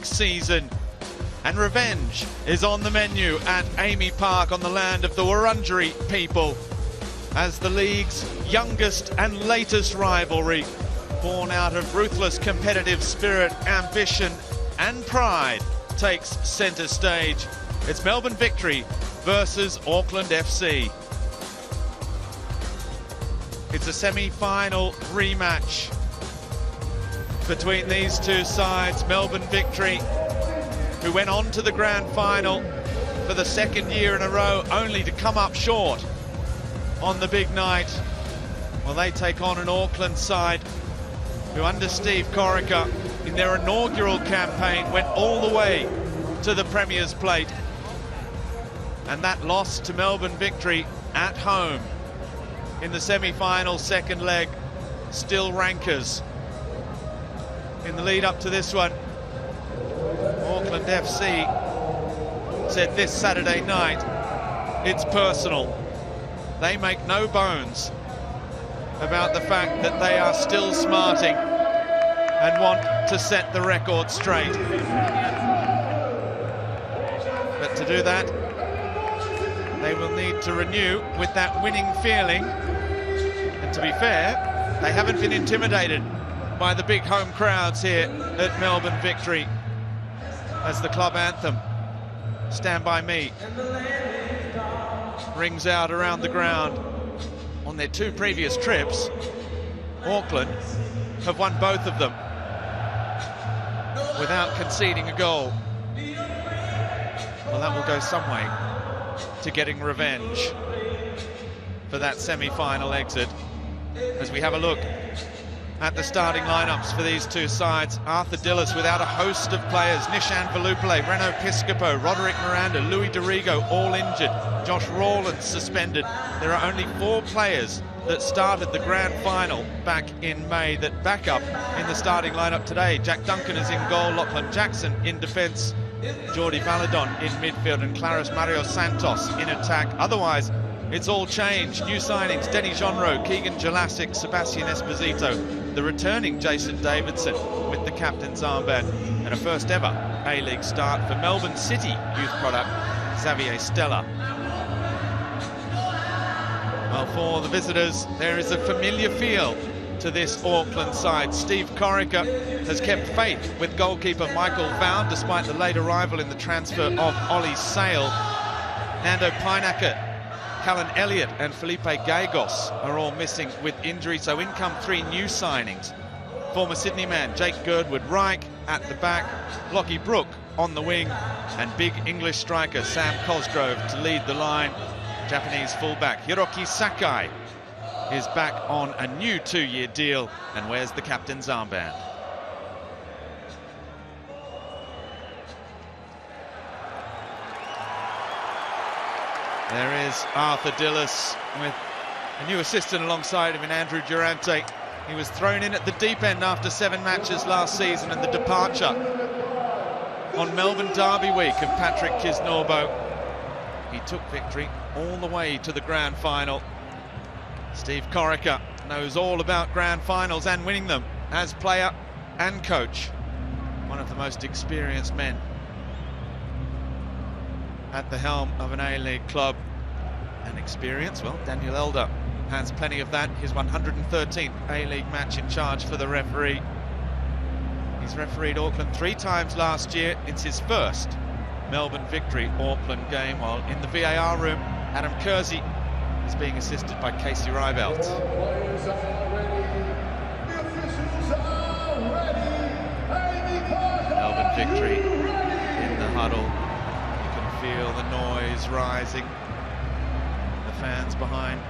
season, and revenge is on the menu at Amy Park on the land of the Wurundjeri people, as the league's youngest and latest rivalry, born out of ruthless competitive spirit, ambition and pride, takes centre stage. It's Melbourne Victory versus Auckland FC. It's a semi-final rematch between these two sides. Melbourne Victory, who went on to the grand final for the second year in a row, only to come up short on the big night. Well, they take on an Auckland side who, under Steve Corica, in their inaugural campaign, went all the way to the Premier's Plate. And that loss to Melbourne Victory at home in the semi-final second leg still rankers. In the lead up to this one, Auckland FC said this Saturday night, it's personal. They make no bones about the fact that they are still smarting and want to set the record straight. But to do that, they will need to renew with that winning feeling. And to be fair, they haven't been intimidated by the big home crowds here at Melbourne Victory, as the club anthem, Stand By Me, rings out around the ground. On their two previous trips, Auckland have won both of them without conceding a goal. Well, that will go some way to getting revenge for that semi-final exit. As we have a look at the starting lineups for these two sides, Arthur Dillis without a host of players: Nishan Velupile, Reno Piscopo, Roderick Miranda, Louis Dorigo, all injured, Josh Rawlins suspended. There are only 4 players that started the grand final back in May that back up in the starting lineup today. Jack Duncan is in goal, Lachlan Jackson in defence, Jordi Valadon in midfield, and Claris Mario Santos in attack. Otherwise, it's all changed. New signings: Denny Jonro, Keegan Jelassic, Sebastian Esposito, the returning Jason Davidson with the captain's armband, and a first ever A-League start for Melbourne City youth product Xavier Stella. Well, for the visitors, there is a familiar feel to this Auckland side. Steve Corica has kept faith with goalkeeper Michael Vaughan despite the late arrival in the transfer of Ollie Sale. Nando Pinacker, Callan Elliott and Felipe Gallegos are all missing with injury, so in come 3 new signings. Former Sydney man Jake Girdwood-Reich at the back, Lockie Brook on the wing, and big English striker Sam Cosgrove to lead the line. Japanese fullback Hiroki Sakai is back on a new 2-year deal and wears the captain's armband. There is Arthur Dillis with a new assistant alongside him in Andrew Durante. He was thrown in at the deep end after 7 matches last season, and the departure on Melbourne Derby week of Patrick Kisnorbo. He took Victory all the way to the grand final. Steve Corica knows all about grand finals and winning them as player and coach. One of the most experienced men at the helm of an A-League club. And experience, well, Daniel Elder has plenty of that. His 113th A-League match in charge for the referee. He's refereed Auckland 3 times last year. It's his first Melbourne Victory Auckland game, while in the VAR room, Adam Kersey is being assisted by Casey Rybelt. Melbourne Victory in the huddle. Feel the noise rising. The fans behind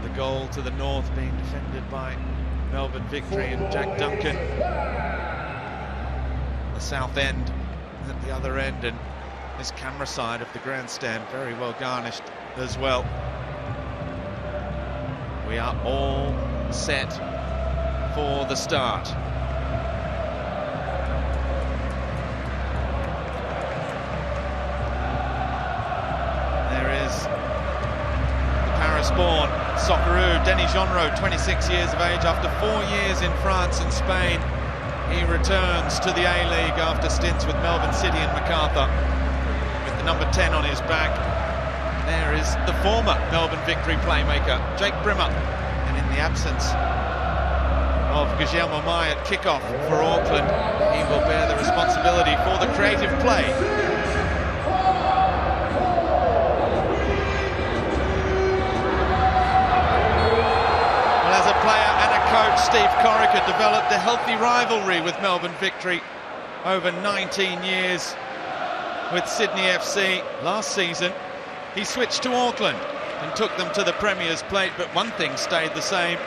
the goal to the north being defended by Melbourne Victory and Jack Duncan. The south end at the other end, and this camera side of the grandstand very well garnished as well. We are all set for the start. Paris-born Socceroo Denny Jonro, 26 years of age, after 4 years in France and Spain. he returns to the A-League after stints with Melbourne City and Macarthur, with the number 10 on his back. There is the former Melbourne Victory playmaker, Jake Brimmer. And in the absence of Guillermo Mai at kickoff for Auckland, he will bear the responsibility for the creative play. Well, as a player and a coach, Steve Corica developed a healthy rivalry with Melbourne Victory over 19 years with Sydney FC. Last season, he switched to Auckland and took them to the Premier's plate, but one thing stayed the same.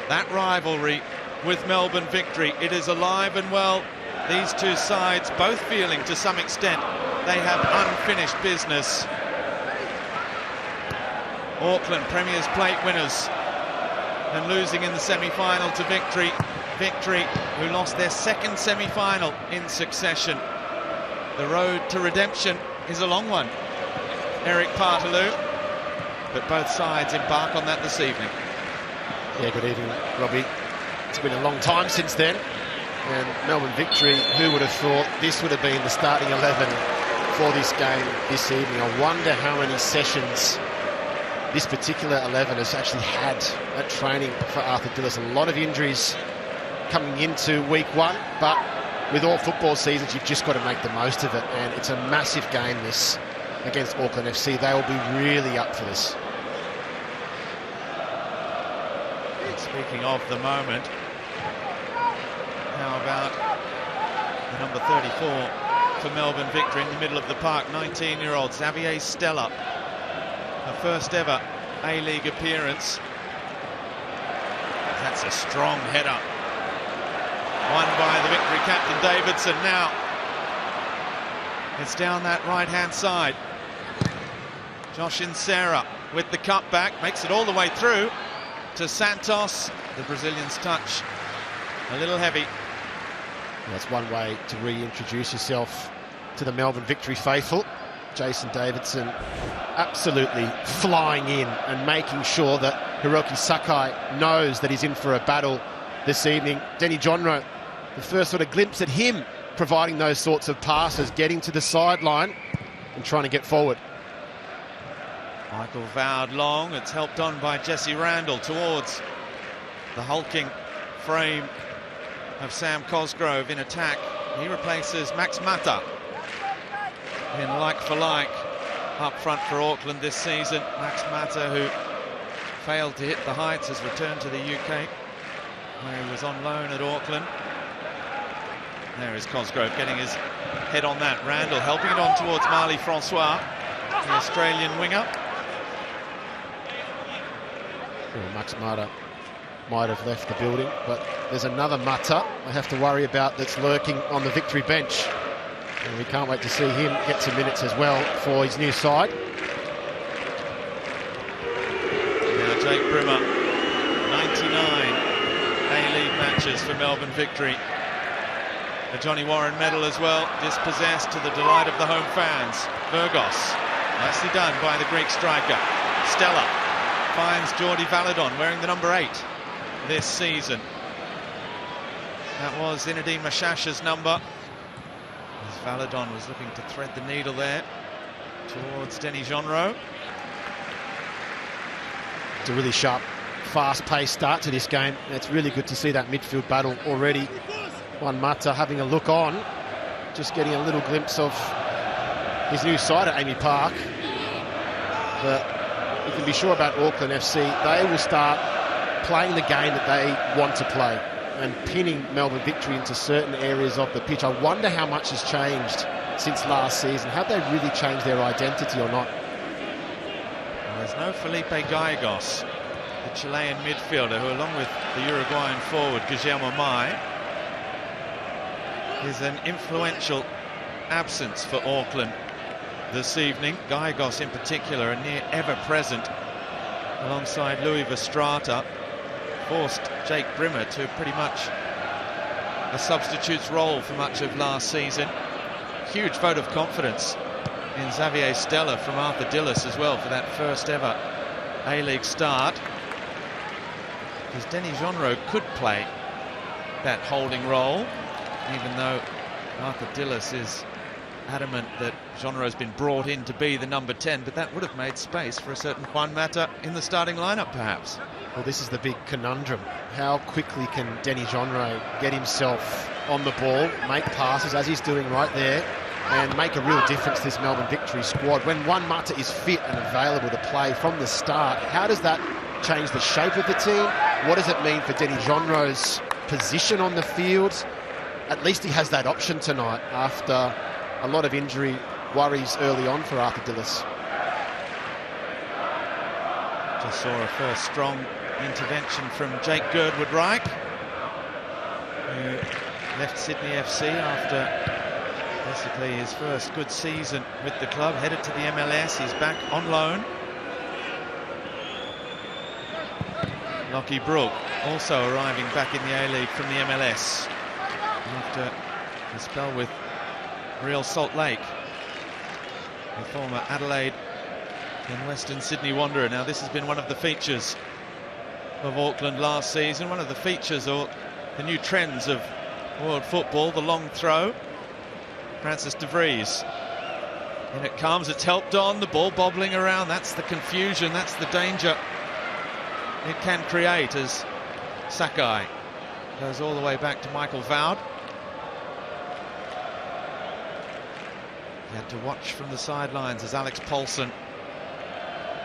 That rivalry with Melbourne Victory, it is alive and well. These two sides both feeling to some extent they have unfinished business. Auckland Premier's plate winners and losing in the semi-final to Victory. Victory, who lost their second semi-final in succession. The road to redemption is a long one, Eric Partaloo, but both sides embark on that this evening. Yeah, good evening, Robbie. It's been a long time since then, and Melbourne Victory, who would have thought this would have been the starting 11 for this game this evening? I wonder how many sessions this particular 11 has actually had at training for Arthur Dillis. A lot of injuries coming into week one, but with all football seasons, you've just got to make the most of it, and it's a massive game this against Auckland FC. They will be really up for this. Speaking of the moment, how about the number 34 for Melbourne Victory in the middle of the park, 19-year-old Xavier Stella, her first ever A-League appearance. That's a strong header, won by the Victory captain Davidson. Now it's down that right-hand side. Josh Insera with the cutback, makes it all the way through to Santos. The Brazilian's touch a little heavy. That's one way to reintroduce yourself to the Melbourne Victory faithful. Jason Davidson absolutely flying in and making sure that Hiroki Sakai knows that he's in for a battle this evening. Denny Jonro, the first sort of glimpse at him providing those sorts of passes, getting to the sideline and trying to get forward. Michael vowed long. It's helped on by Jesse Randall towards the hulking frame of Sam Cosgrove in attack. He replaces Max Mata in like for like up front for Auckland this season. Max Mata, who failed to hit the heights, has returned to the UK, where he was on loan at Auckland. There is Cosgrove getting his head on that. Randall helping it on towards Marley Francois, the Australian winger. Well, Max Mata might have left the building, but there's another Mata I have to worry about that's lurking on the Victory bench. And we can't wait to see him get some minutes as well for his new side. Now Jake Brimmer, 99 A-League matches for Melbourne Victory. The Johnny Warren medal as well, dispossessed to the delight of the home fans. Burgos, nicely done by the Greek striker. Stella finds Jordi Valadon wearing the number 8 this season. That was Zinedine Mashasha's number, as Valadon was looking to thread the needle there towards Denny Jonro. It's a really sharp, fast-paced start to this game. It's really good to see that midfield battle already. Juan Mata having a look on, just getting a little glimpse of his new side at Amy Park. But you can be sure about Auckland FC, they will start playing the game that they want to play and pinning Melbourne Victory into certain areas of the pitch. I wonder how much has changed since last season. Have they really changed their identity or not? Well, there's no Felipe Gallegos, the Chilean midfielder, who along with the Uruguayan forward Guillermo Mai is an influential absence for Auckland this evening. Gallegos in particular, a near ever-present alongside Louis Vestrata, forced Jake Brimmer to pretty much a substitute's role for much of last season. Huge vote of confidence in Xavier Stella from Arthur Dillis as well for that first ever A-League start, because Denny Jonro could play that holding role, even though Arthur Dillis is adamant that Genreau's been brought in to be the number 10, but that would have made space for a certain Juan Mata in the starting lineup, perhaps. Well, this is the big conundrum. How quickly can Denny Genreau get himself on the ball, make passes, as he's doing right there, and make a real difference to this Melbourne Victory squad? When Juan Mata is fit and available to play from the start, how does that change the shape of the team? What does it mean for Denny Genreau's position on the field? At least he has that option tonight after a lot of injury worries early on for Arthur Dillis. Just saw a first strong intervention from Jake Girdwood-Reich, who left Sydney FC after basically his first good season with the club, headed to the MLS. He's back on loan. Lockie Brooke also arriving back in the A-League from the MLS after a spell with Real Salt Lake, the former Adelaide and Western Sydney Wanderer. Now, this has been one of the features of Auckland last season, one of the features or the new trends of world football, the long throw. Francis de Vries, and it comes, it's helped on, the ball bobbling around. That's the confusion, that's the danger it can create as Sakai goes all the way back to Michael Voud. He had to watch from the sidelines as Alex Paulson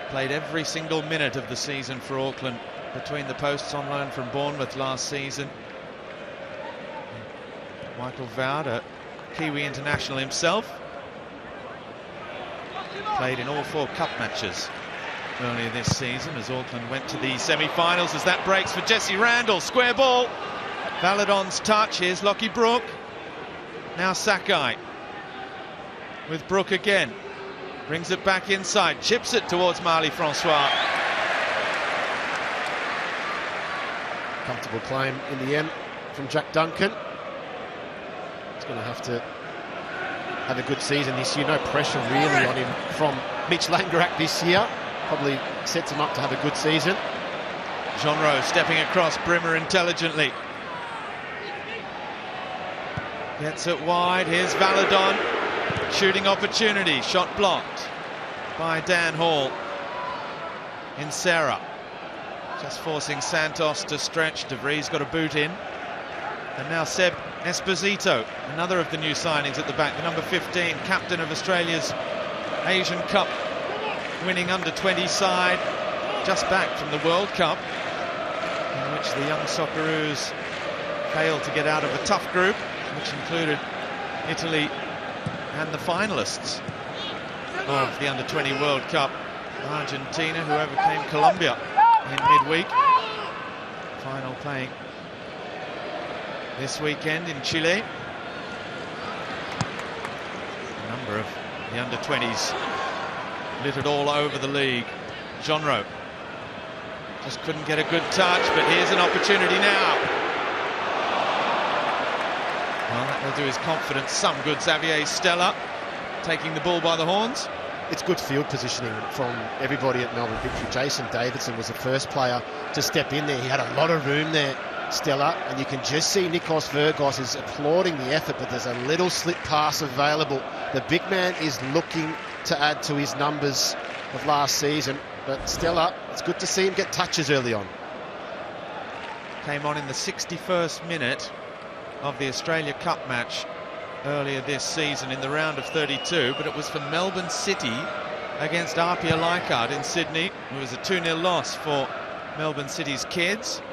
played every single minute of the season for Auckland between the posts on loan from Bournemouth last season. Michael Voud, a Kiwi international himself, played in all 4 cup matches earlier this season as Auckland went to the semi-finals. As that breaks for Jesse Randall, square ball, Valadon's touch. Here's Lockie Brooke, now Sakai with Brooke again, brings it back inside, chips it towards Marley Francois. Comfortable claim in the end from Jack Duncan. He's going to have a good season this year. No pressure really on him from Mitch Langerak this year. Probably sets him up to have a good season. Genreau stepping across Brimmer intelligently. Gets it wide. Here's Valadon. Shooting opportunity. Shot blocked by Dan Hall. In Sarah. Just forcing Santos to stretch. De Vries got a boot in. And now Seb Esposito, another of the new signings at the back, the number 15, captain of Australia's Asian Cup winning under-20 side, just back from the World Cup, in which the young Socceroos failed to get out of a tough group, which included Italy and the finalists of the under-20 World Cup, Argentina, who overcame Colombia in midweek. Final playing this weekend in Chile. A number of the under-20s littered all over the league. Genreau just couldn't get a good touch, but here's an opportunity now. Well, that will do his confidence some good. Xavier Stella taking the ball by the horns. It's good field positioning from everybody at Melbourne Victory. Jason Davidson was the first player to step in there. He had a lot of room there, Stella, and you can just see Nikos Virgos is applauding the effort, but there's a little slip pass available. The big man is looking to add to his numbers of last season, but Stella, it's good to see him get touches early on. Came on in the 61st minute of the Australia Cup match earlier this season in the round of 32, but it was for Melbourne City against Apia Leichhardt in Sydney. It was a 2-0 loss for Melbourne City's kids.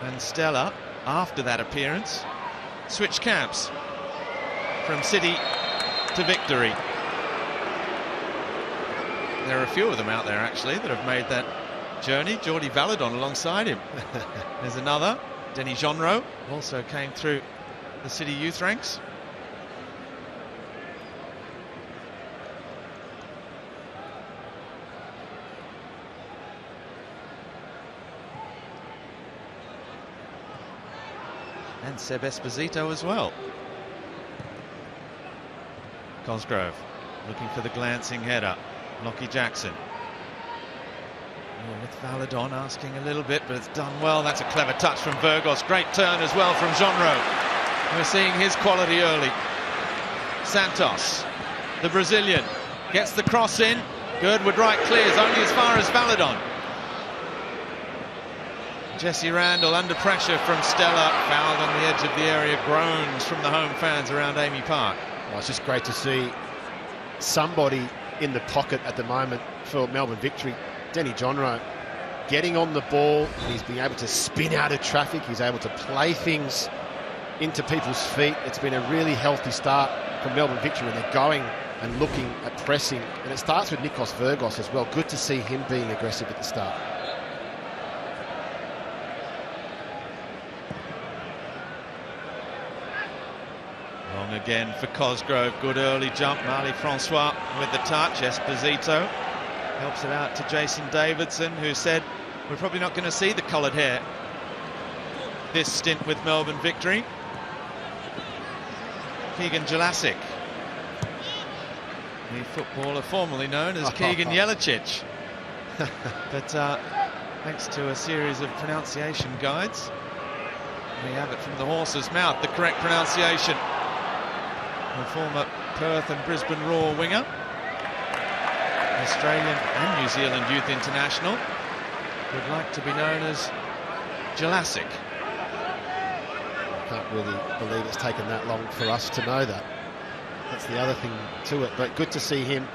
And Stella, after that appearance, switched camps from City to Victory. There are a few of them out there actually that have made that journey. Jordi Valadon alongside him. There's another. Denny Genreau also came through the City youth ranks. And Seb Esposito as well. Cosgrove looking for the glancing header. Lockie Jackson. Oh, with Valadon asking a little bit, but it's done well. That's a clever touch from Burgos. Great turn as well from Genro. We're seeing his quality early. Santos, the Brazilian, gets the cross in. Girdwood right clears, only as far as Valadon. Jesse Randall under pressure from Stella, fouled on the edge of the area. Groans from the home fans around Amy Park. Well, it's just great to see somebody in the pocket at the moment for Melbourne Victory. Denny Genro getting on the ball, and he's being able to spin out of traffic. He's able to play things into people's feet. It's been a really healthy start from Melbourne Victory, and they're going and looking at pressing. And it starts with Nikos Virgos as well. Good to see him being aggressive at the start. Long again for Cosgrove. Good early jump. Marley Francois with the touch. Esposito helps it out to Jason Davidson, who said we're probably not going to see the coloured hair this stint with Melbourne Victory. Keegan Jelacic, the footballer formerly known as Keegan Jelicic. But thanks to a series of pronunciation guides, we have it from the horse's mouth, the correct pronunciation. The former Perth and Brisbane Roar winger, Australian and New Zealand Youth International, would like to be known as Jelacic. Can't really believe it's taken that long for us to know that. That's the other thing to it. But good to see him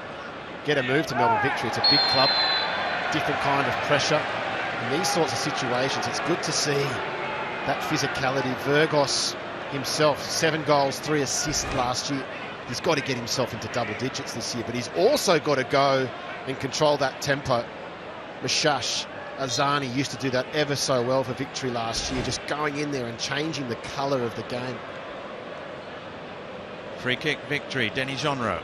get a move to Melbourne Victory. It's a big club, different kind of pressure. In these sorts of situations, it's good to see that physicality. Virgos himself, 7 goals, 3 assists last year. He's got to get himself into double digits this year, but he's also got to go and control that tempo. Mashash Azani used to do that ever so well for Victory last year, just going in there and changing the colour of the game. Free kick Victory, Denny Genro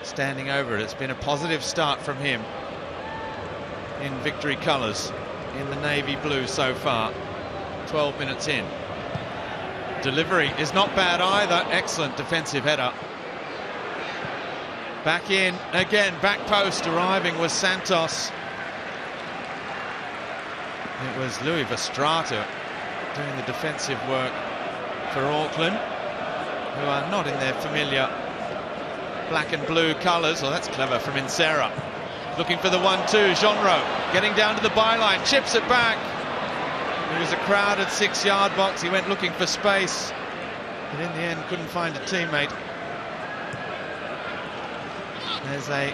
standing over it. It's been a positive start from him in Victory colours, in the navy blue so far. 12 minutes in. Delivery is not bad either. Excellent defensive header. Back in again, back post. Arriving was Santos. It was Louis Vestrata doing the defensive work for Auckland, who are not in their familiar black and blue colours. Oh, that's clever from Insera. Looking for the 1-2. Genro getting down to the byline, chips it back. It was a crowded 6-yard box. He went looking for space, but in the end couldn't find a teammate. There's a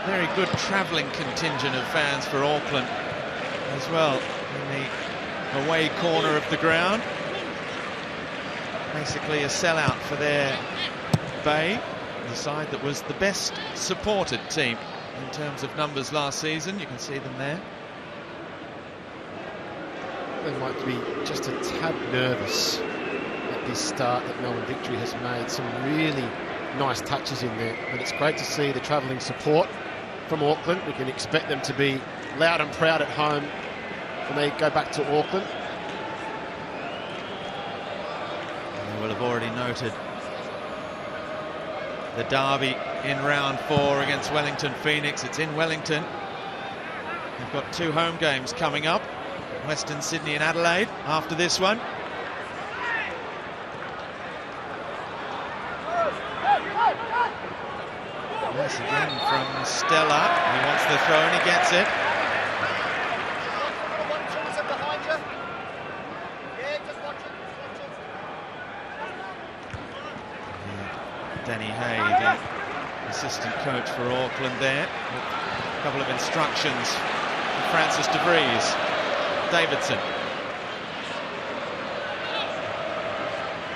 very good travelling contingent of fans for Auckland as well in the away corner of the ground. Basically a sellout for their Bay, the side that was the best supported team in terms of numbers last season. You can see them there. They might be just a tad nervous at this start that Melbourne Victory has made some really nice touches in there, but it's great to see the travelling support from Auckland. We can expect them to be loud and proud at home when they go back to Auckland. And they will have already noted the derby in round 4 against Wellington Phoenix. It's in Wellington. They've got 2 home games coming up, Western Sydney and Adelaide after this one. Nice again from Stella. He wants the throw and he gets it. Danny Hay, the assistant coach for Auckland there. A couple of instructions for Francis de Vries. Davidson.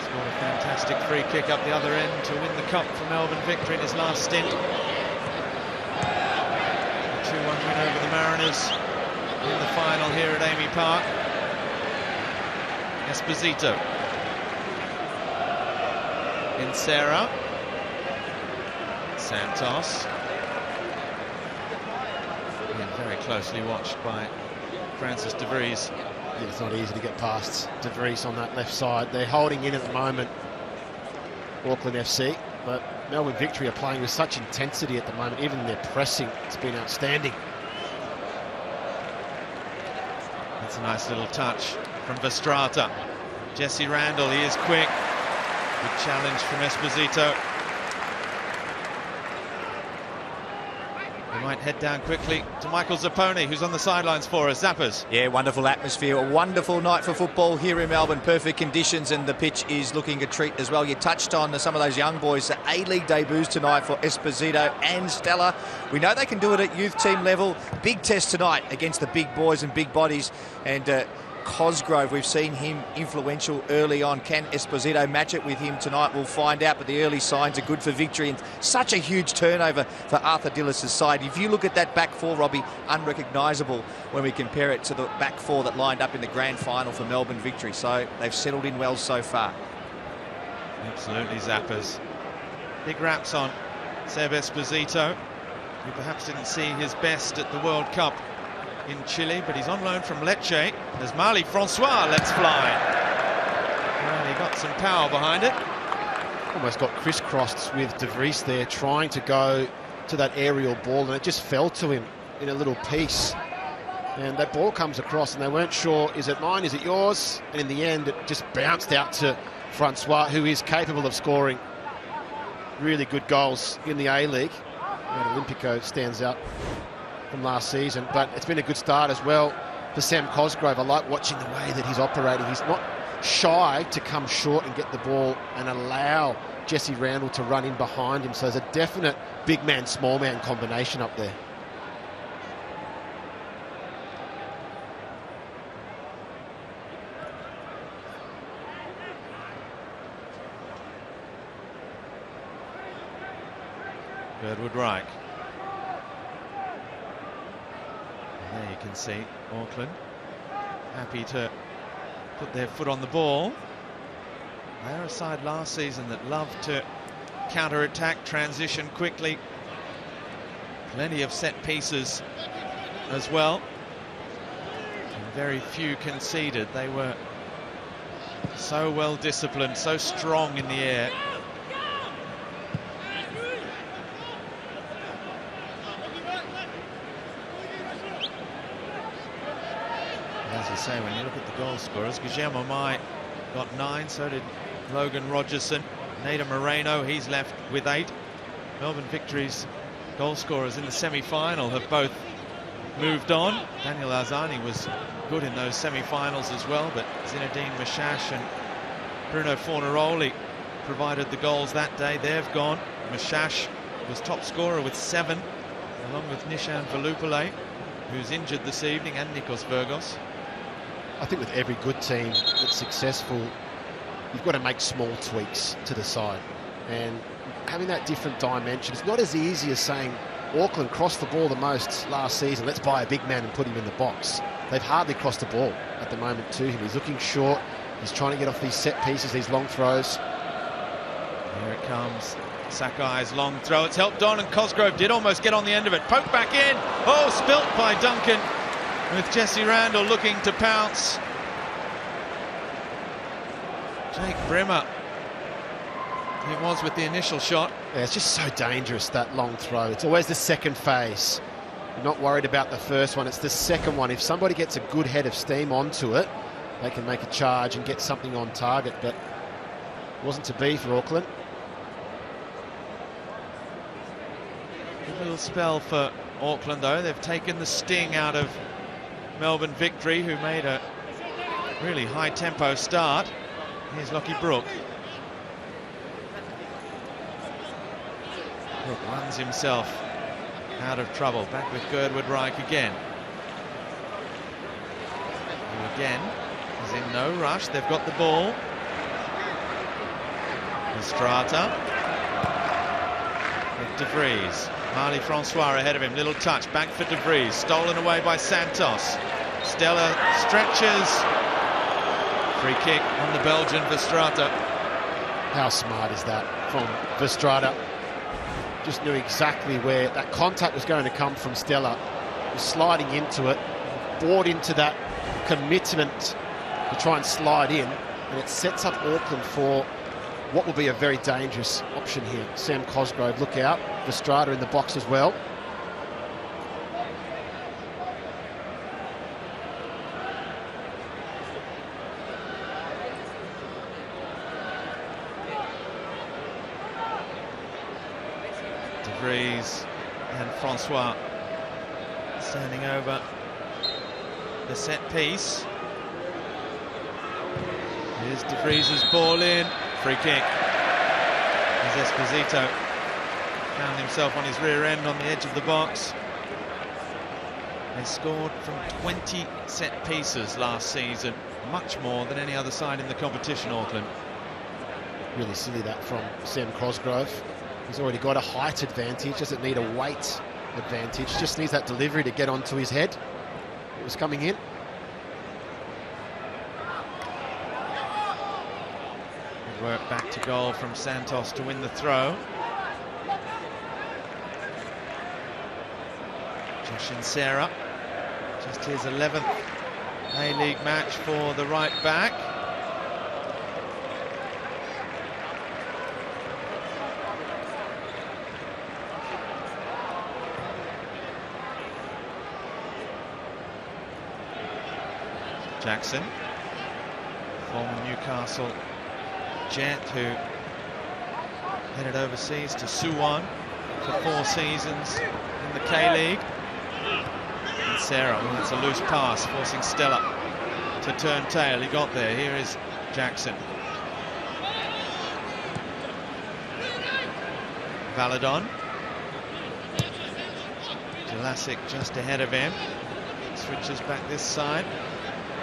Scored a fantastic free kick up the other end to win the cup for Melbourne Victory in his last stint. A 2-1 win over the Mariners in the final here at Amy Park. Esposito. Insera. Santos. Yeah, very closely watched by Francis de Vries. Yeah, it's not easy to get past de Vries on that left side. They're holding in at the moment, Auckland FC, but Melbourne Victory are playing with such intensity at the moment. Even their pressing, it's been outstanding. That's a nice little touch from Verstraete. Jesse Randall, he is quick. Good challenge from Esposito. We might head down quickly to Michael Zapponi, who's on the sidelines for us. Zappers. Yeah, wonderful atmosphere. A wonderful night for football here in Melbourne. Perfect conditions, and the pitch is looking a treat as well. You touched on some of those young boys. The A-League debuts tonight for Esposito and Stella. We know they can do it at youth team level. Big test tonight against the big boys and big bodies. And Cosgrove, we've seen him influential early on. Can Esposito match it with him tonight? We'll find out, but the early signs are good for victory, and such a huge turnover for Arthur Dillis' side. If you look at that back four, Robbie, unrecognisable when we compare it to the back four that lined up in the grand final for Melbourne Victory. So they've settled in well so far. Absolutely, Zappers. Big raps on Seb Esposito, who perhaps didn't see his best at the World Cup in Chile, but he's on loan from Lecce. There's Marley Francois lets fly. Well, he got some power behind it. Almost got crisscrossed with De Vries there, trying to go to that aerial ball, and it just fell to him in a little piece. And that ball comes across, and they weren't sure, is it mine, is it yours? And in the end, it just bounced out to Francois, who is capable of scoring really good goals in the A-League. And Olympico stands out from last season, but it's been a good start as well for Sam Cosgrove. I like watching the way that he's operating. He's not shy to come short and get the ball and allow Jesse Randall to run in behind him. So there's a definite big man, small man combination up there. Birdwood Reich. There you can see Auckland happy to put their foot on the ball. They're a side last season that loved to counter-attack, transition quickly. Plenty of set pieces as well. And very few conceded. They were so well disciplined, so strong in the air. As you say, when you look at the goal scorers, Guillermo Mai got 9, so did Logan Rogerson. Nader Moreno, he's left with 8. Melbourne Victory's goal scorers in the semi-final have both moved on. Daniel Arzani was good in those semi-finals as well, but Zinedine Mashash and Bruno Fornaroli provided the goals that day. They've gone. Mashash was top scorer with 7, along with Nishan Velupale, who's injured this evening, and Nikos Virgos. I think with every good team that's successful, you've got to make small tweaks to the side. And having that different dimension, it's not as easy as saying, Auckland crossed the ball the most last season, let's buy a big man and put him in the box. They've hardly crossed the ball at the moment to him. He's looking short, he's trying to get off these set pieces, these long throws. Here it comes. Sakai's long throw, it's helped on, and Cosgrove did almost get on the end of it. Poke back in, oh, spilt by Duncan, with Jesse Randall looking to pounce. Jake Brimmer, it was with the initial shot. Yeah, it's just so dangerous, that long throw. It's always the second phase. You're not worried about the first one, it's the second one. If somebody gets a good head of steam onto it, they can make a charge and get something on target, but it wasn't to be for Auckland. Good little spell for Auckland, though. They've taken the sting out of Melbourne Victory, who made a really high-tempo start. Here's Lockie Brook. Brook runs himself out of trouble. Back with Birdwood Reich again. Who again is in no rush. They've got the ball. Estrada. With De Vries. Marley Francois ahead of him. Little touch. Back for De Vries. Stolen away by Santos. Stella stretches. Free kick on the Belgian Verstraete. How smart is that from Verstraete? Just knew exactly where that contact was going to come from. Stella was sliding into it, bought into that commitment to try and slide in, and it sets up Auckland for what will be a very dangerous option here. Sam Cosgrove, look out. Verstraete in the box as well. Vries and Francois standing over the set piece. Here's De Vries's ball in. Free kick. As Esposito found himself on his rear end on the edge of the box. They scored from 20 set pieces last season, much more than any other side in the competition, Auckland. Really silly that from Sam Cosgrove. He's already got a height advantage, doesn't need a weight advantage, just needs that delivery to get onto his head. It was coming in. Good work back to goal from Santos to win the throw. Josh Insera, just his 11th A-League match for the right back. Jackson, former Newcastle Jet, who headed overseas to Suwon for 4 seasons in the K-League. And Sarah, well, that's a loose pass, forcing Stella to turn tail. He got there. Here is Jackson. Valadon. Jelassic just ahead of him. Switches back this side.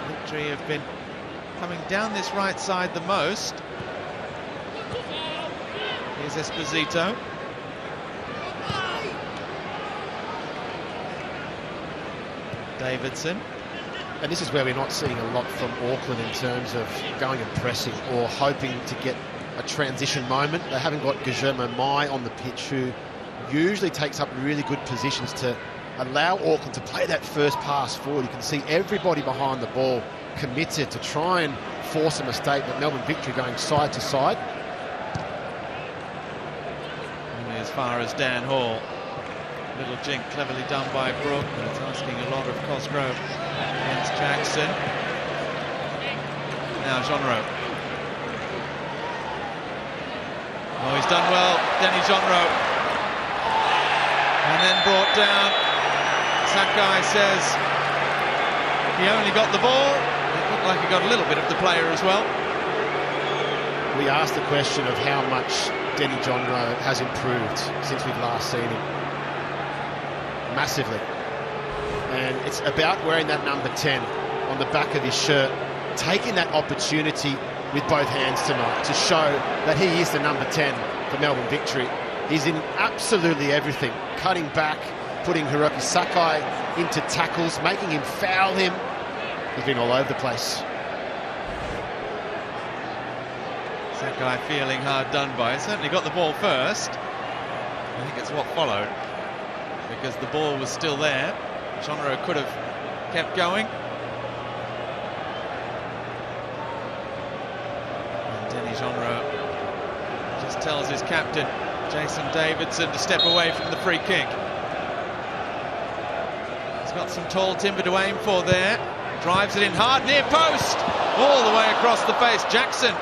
Victory have been coming down this right side the most. Here's Esposito. Davidson. And this is where we're not seeing a lot from Auckland in terms of going and pressing or hoping to get a transition moment. They haven't got Guillermo Mai on the pitch, who usually takes up really good positions to allow Auckland to play that first pass forward. You can see everybody behind the ball committed to try and force a mistake, but Melbourne Victory going side to side. Only as far as Dan Hall. Little jink cleverly done by Brook, but it's asking a lot of Cosgrove against Jackson. Now Jonro. Oh, he's done well, Denny Jonro. And then brought down. Sakai says he only got the ball. It looked like he got a little bit of the player as well. We asked the question of how much Denny Jonro has improved since we've last seen him. Massively. And it's about wearing that number 10 on the back of his shirt, taking that opportunity with both hands tonight to show that he is the number 10 for Melbourne Victory. He's in absolutely everything, cutting back, putting Hiroki Sakai into tackles, making him foul him. He's been all over the place. Sakai feeling hard done by. Certainly got the ball first. I think it's what followed, because the ball was still there. Jonro could have kept going. And Denny Jonro just tells his captain, Jason Davidson, to step away from the free kick. He's got some tall timber to aim for there. Drives it in hard, near post, all the way across the face. Jackson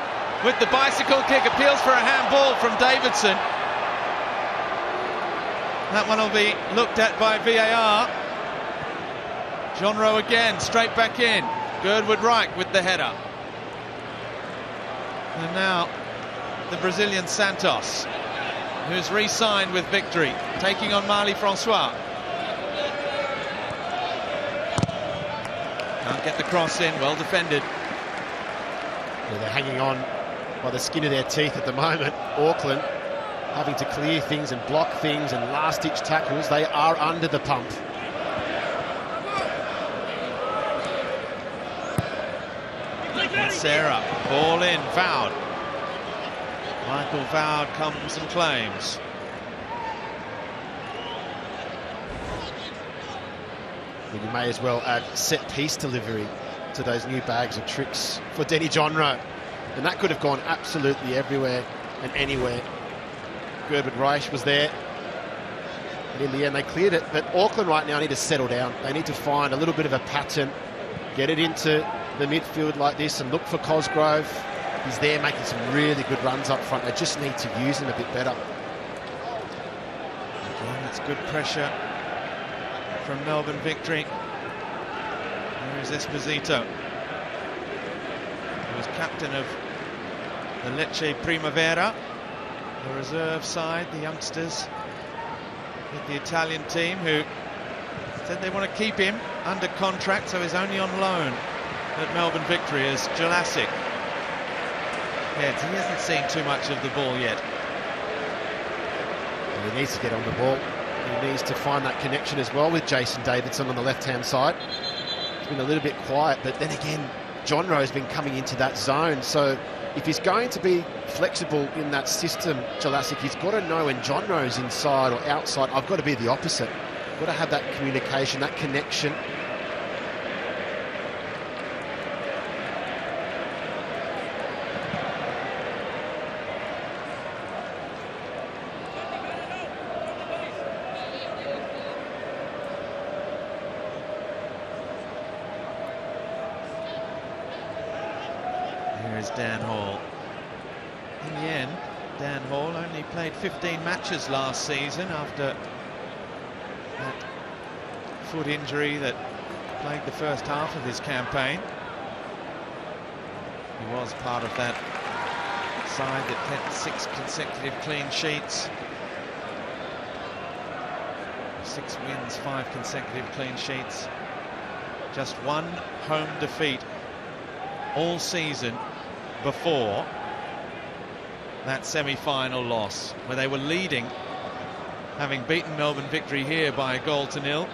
with the bicycle kick, appeals for a handball from Davidson. That one will be looked at by VAR. Jonro again, straight back in. Girdwood Reich with the header. And now the Brazilian Santos, who's re-signed with Victory, taking on Marley Francois. Can't get the cross in, well defended. Yeah, they're hanging on by the skin of their teeth at the moment. Auckland having to clear things and block things and last-ditch tackles. They are under the pump. And Sarah, ball in, Vowed. Michael Vowed comes and claims. Well, you may as well add set-piece delivery to those new bags of tricks for Denny Jonro. And that could have gone absolutely everywhere and anywhere. Girdwood Reich was there, and in the end they cleared it. But Auckland right now need to settle down. They need to find a little bit of a pattern, get it into the midfield like this, and look for Cosgrove. He's there making some really good runs up front. They just need to use him a bit better. That's good pressure from Melbourne Victory. There is Esposito, who was captain of the Lecce Primavera, the reserve side, the youngsters with the Italian team, who said they want to keep him under contract, so he's only on loan at Melbourne Victory as Jelassic. He hasn't seen too much of the ball yet. Well, he needs to get on the ball. He needs to find that connection as well with Jason Davidson on the left-hand side. It's been a little bit quiet, but then again, John Rowe's been coming into that zone, so if he's going to be flexible in that system, Jelassic, he's got to know when John Rowe's inside or outside, I've got to be the opposite. I've got to have that communication, that connection. Here is Dan Hall. In the end, Dan Hall only played 15 matches last season after that foot injury that plagued the first half of his campaign. He was part of that side that kept 6 consecutive clean sheets. 6 wins, 5 consecutive clean sheets. Just one home defeat all season before that semi-final loss, where they were leading, having beaten Melbourne Victory here by a 1-0.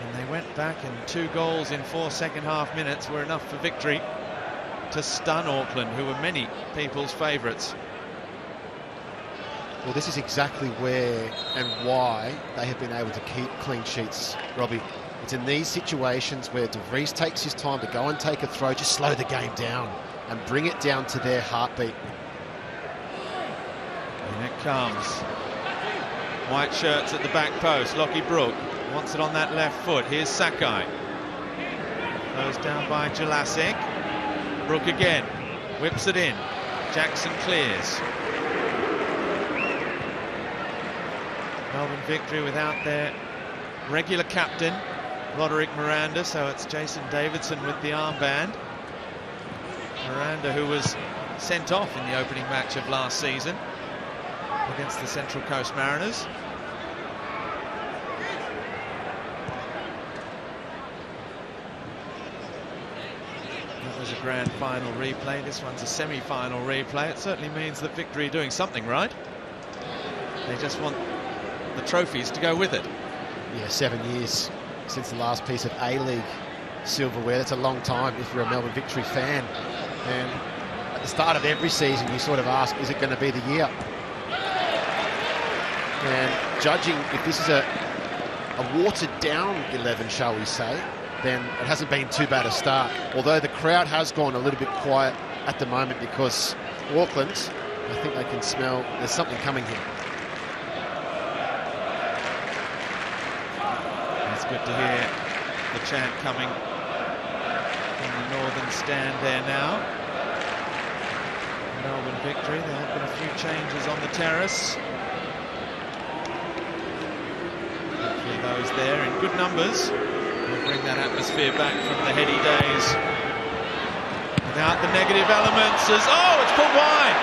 And they went back, and 2 goals in 4 second-half minutes were enough for Victory to stun Auckland, who were many people's favourites. Well, this is exactly where and why they have been able to keep clean sheets, Robbie. It's in these situations where De Vries takes his time to go and take a throw, just slow the game down and bring it down to their heartbeat. And it comes. White shirts at the back post. Lockie Brook wants it on that left foot. Here's Sakai. Goes down by Jelassic. Brook again. Whips it in. Jackson clears. Melbourne Victory without their regular captain, Roderick Miranda, so it's Jason Davidson with the armband. Miranda, who was sent off in the opening match of last season against the Central Coast Mariners. That was a grand final replay. This one's a semi-final replay. It certainly means that Victory are doing something right. They just want the trophies to go with it. Yeah, 7 years since the last piece of A-League silverware. That's a long time if you're a Melbourne Victory fan. And at the start of every season, you sort of ask, is it going to be the year? And judging if this is a watered-down 11, shall we say, then it hasn't been too bad a start. Although the crowd has gone a little bit quiet at the moment because Auckland, I think they can smell there's something coming here. It's good to hear the chant coming from the northern stand there now. Melbourne Victory, there have been a few changes on the terrace. Hopefully those there in good numbers will bring that atmosphere back from the heady days. Without the negative elements as, oh, it's put wide.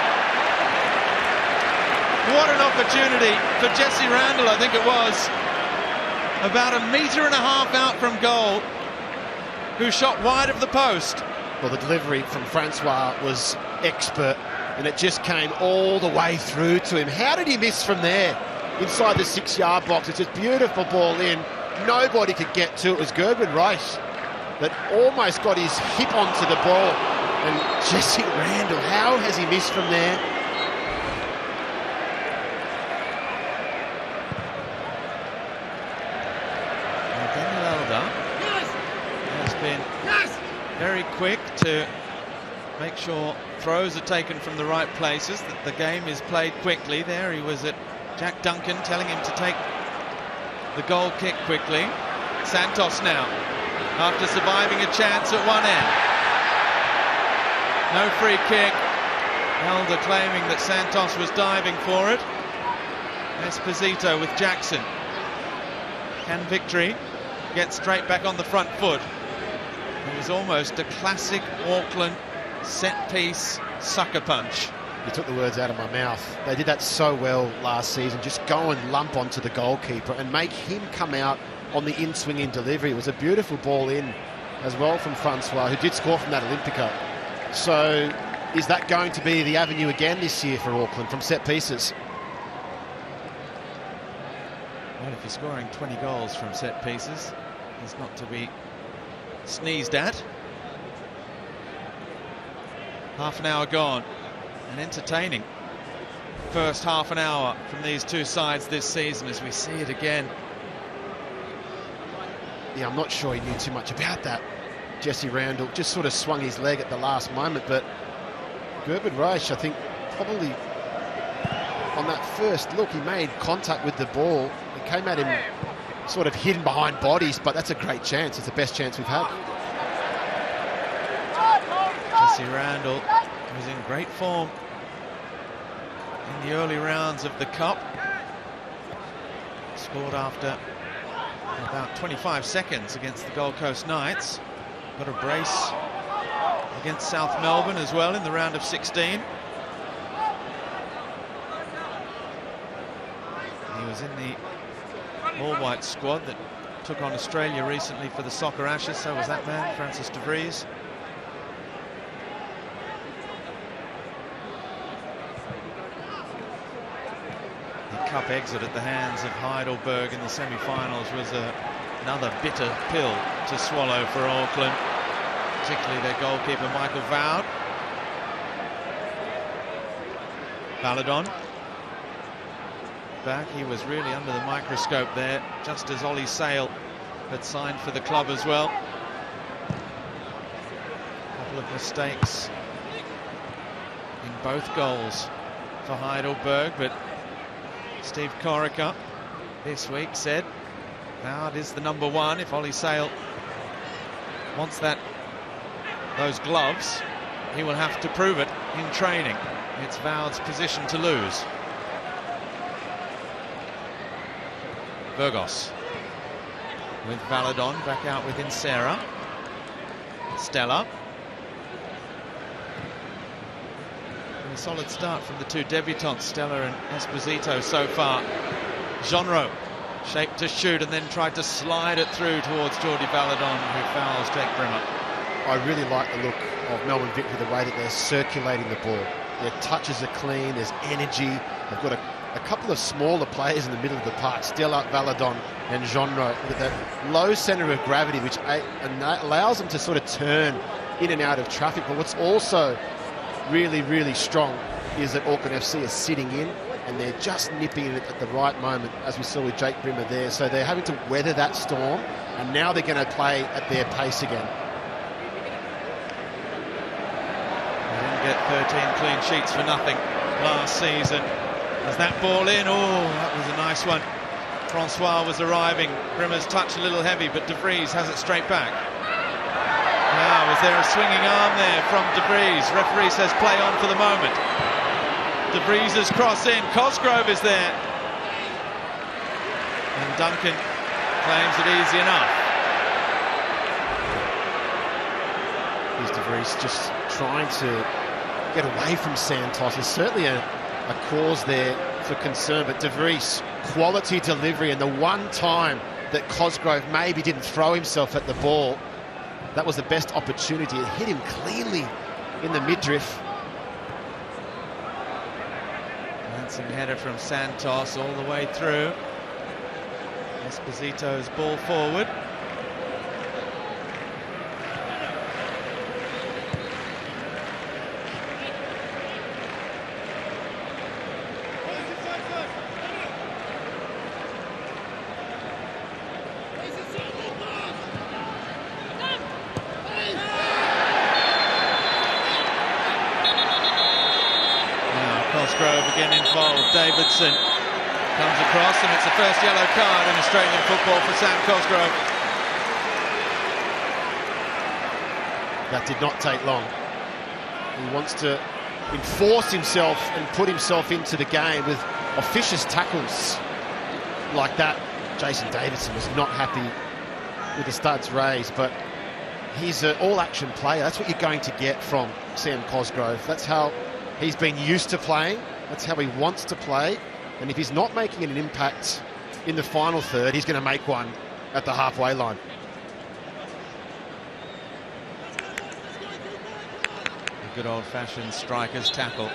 What an opportunity for Jesse Randall, I think it was. About 1.5 meters out from goal, who shot wide of the post. Well, the delivery from Francois was expert, and it just came all the way through to him. How did he miss from there? Inside the 6-yard box, it's a beautiful ball in. Nobody could get to it. It was Gerben Rice that almost got his hip onto the ball. And Jesse Randall, how has he missed from there? Very quick to make sure throws are taken from the right places, that the game is played quickly. There he was at Jack Duncan telling him to take the goal kick quickly. Santos now, after surviving a chance at one end. No free kick. Elder claiming that Santos was diving for it. Esposito with Jackson. Can Victory get straight back on the front foot? It was almost a classic Auckland set-piece sucker punch. You took the words out of my mouth. They did that so well last season. Just go and lump onto the goalkeeper and make him come out on the in-swinging delivery. It was a beautiful ball in as well from Francois, who did score from that Olympica. So is that going to be the avenue again this year for Auckland from set pieces? Well, if you're scoring 20 goals from set pieces, it's not to be sneezed at. Half an hour gone. An entertaining first half an hour from these two sides this season as we see it again. Yeah, I'm not sure he knew too much about that. Jesse Randall just sort of swung his leg at the last moment, but Gerben Reich, I think, probably on that first look, he made contact with the ball. It came at him sort of hidden behind bodies, but that's a great chance. It's the best chance we've had. Jesse Randall was in great form in the early rounds of the Cup. Scored after about 25 seconds against the Gold Coast Knights. Got a brace against South Melbourne as well in the round of 16. He was in the all-white squad that took on Australia recently for the Soccer Ashes. So was that man, Francis de Vries. Cup exit at the hands of Heidelberg in the semi-finals was another bitter pill to swallow for Auckland, particularly their goalkeeper Michael Voud. Valadon back, he was really under the microscope there, just as Ollie Sale had signed for the club as well. A couple of mistakes in both goals for Heidelberg, but Steve Corica this week said Voud is the number one. If Ollie Sale wants those gloves, he will have to prove it in training. It's Voud's position to lose. Burgos with Valadon back out with Insera. Stella. A solid start from the two debutants, Stella and Esposito so far. Genro shaped to shoot and then tried to slide it through towards Jordi Valadon, who fouls Jake Brimmer. I really like the look of Melbourne Victory, the way that they're circulating the ball. Their touches are clean, there's energy. They've got a couple of smaller players in the middle of the park, Stella, Valadon and Genro, with that low centre of gravity, which allows them to sort of turn in and out of traffic. But what's also really, really strong is that Auckland FC is sitting in and they're just nipping it at the right moment, as we saw with Jake Brimmer there. So they're having to weather that storm, and now they're going to play at their pace again. They didn't get 13 clean sheets for nothing last season. Is that ball in? Oh, that was a nice one. Francois was arriving. Brimmer's touch a little heavy, but de Vries has it straight back. Now, was there a swinging arm there from de Vries? Referee says play on for the moment. De Vries' cross in. Cosgrove is there. And Duncan claims it easy enough. Here's de Vries just trying to get away from Santos. There's certainly a cause there for concern, but de Vries, quality delivery, and the one time that Cosgrove maybe didn't throw himself at the ball, that was the best opportunity. It hit him cleanly in the midriff. Lancing header from Santos all the way through. Esposito's ball forward. Again involved. Davidson comes across, and it's the first yellow card in Australian football for Sam Cosgrove. That did not take long. He wants to enforce himself and put himself into the game with officious tackles like that. Jason Davidson was not happy with the studs raised, but he's an all-action player. That's what you're going to get from Sam Cosgrove. That's how he's been used to playing. That's how he wants to play. And if he's not making an impact in the final third, he's going to make one at the halfway line. A good old-fashioned striker's tackle.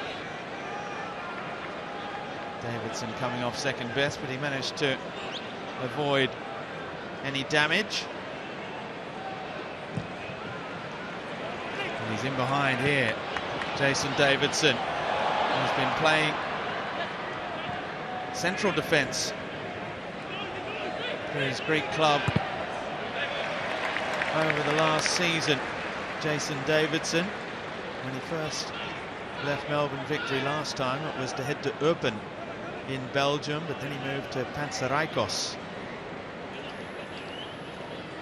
Davidson coming off second best, but he managed to avoid any damage. And he's in behind here. Jason Davidson, who's been playing central defence for his Greek club over the last season. Jason Davidson, when he first left Melbourne Victory last time, it was to head to Eupen in Belgium, but then he moved to Panathinaikos.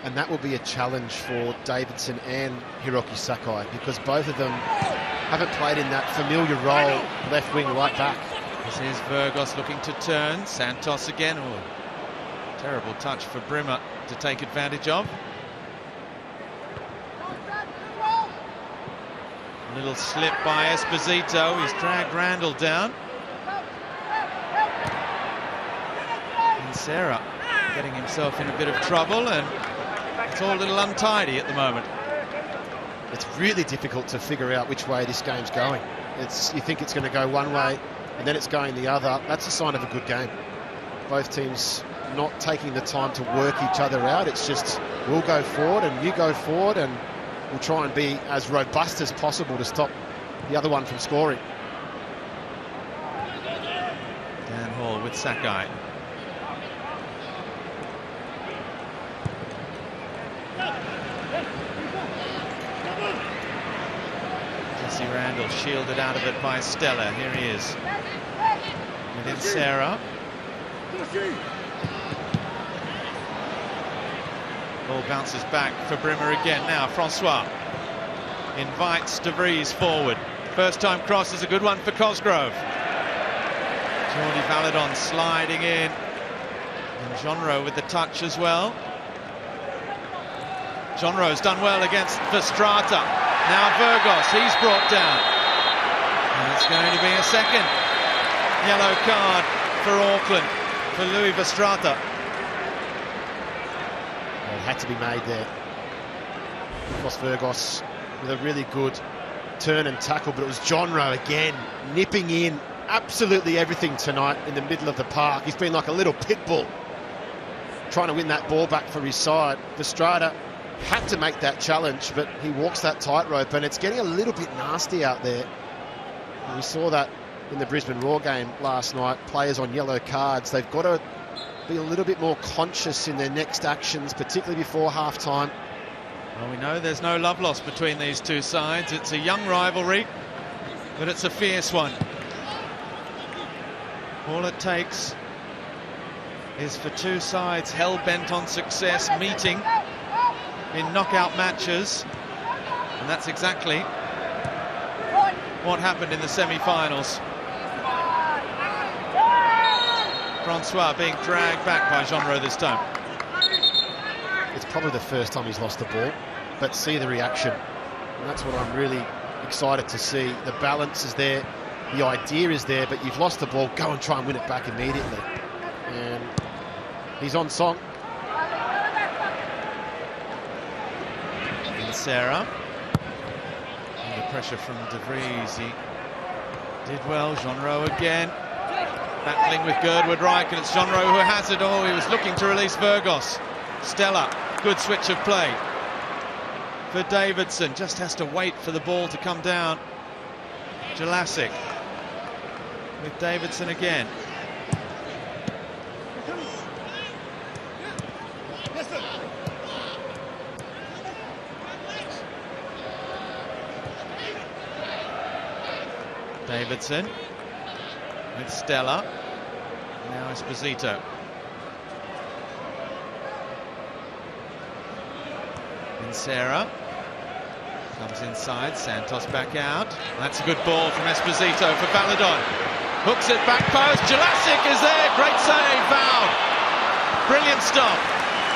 And that will be a challenge for Davidson and Hiroki Sakai, because both of them haven't played in that familiar role, left wing, right back. This is Virgos looking to turn. Santos again. Oh, terrible touch for Brimmer to take advantage of. A little slip by Esposito. He's dragged Randall down. And Sarah getting himself in a bit of trouble, and it's all a little untidy at the moment. It's really difficult to figure out which way this game's going. You think it's going to go one way, and then it's going the other. That's a sign of a good game. Both teams not taking the time to work each other out. It's just, we'll go forward and you go forward, and we'll try and be as robust as possible to stop the other one from scoring. Dan Hall with Sakai. Jesse Randall shielded out of it by Stella. Here he is. Within Sarah. Ball bounces back for Brimmer again. Now Francois invites De Vries forward. First time cross is a good one for Cosgrove. Jordi Valadon sliding in. And Jonro with the touch as well. Jonro's done well against Verstrata. Now Virgos, he's brought down. And it's going to be a second yellow card for Auckland, for Louis Verstrata. Well, it had to be made there. Nikos Virgos with a really good turn and tackle, but it was Jonro again, nipping in absolutely everything tonight in the middle of the park. He's been like a little pit bull, trying to win that ball back for his side. Verstrata had to make that challenge, but he walks that tightrope, and it's getting a little bit nasty out there. And we saw that in the Brisbane Roar game last night. Players on yellow cards, they've got to be a little bit more conscious in their next actions, particularly before half-time. Well, we know there's no love lost between these two sides. It's a young rivalry, but it's a fierce one. All it takes is for two sides hell-bent on success meeting in knockout matches, and that's exactly what happened in the semi-finals. Francois being dragged back by Jonro this time. It's probably the first time he's lost the ball, but see the reaction, and that's what I'm really excited to see. The balance is there, the idea is there, but you've lost the ball, go and try and win it back immediately. And he's on song. Sarah. Under pressure from De Vries. He did well. Jonro again. Battling with Girdwood Reich, and it's Jonro who has it. Oh, he was looking to release Virgos. Stella, good switch of play for Davidson. Just has to wait for the ball to come down. Jelassic with Davidson again. Davidson with Stella. Now Esposito. And Sarah comes inside. Santos back out. That's a good ball from Esposito for Valadon. Hooks it back post. Jelacic is there. Great save, foul. Brilliant stop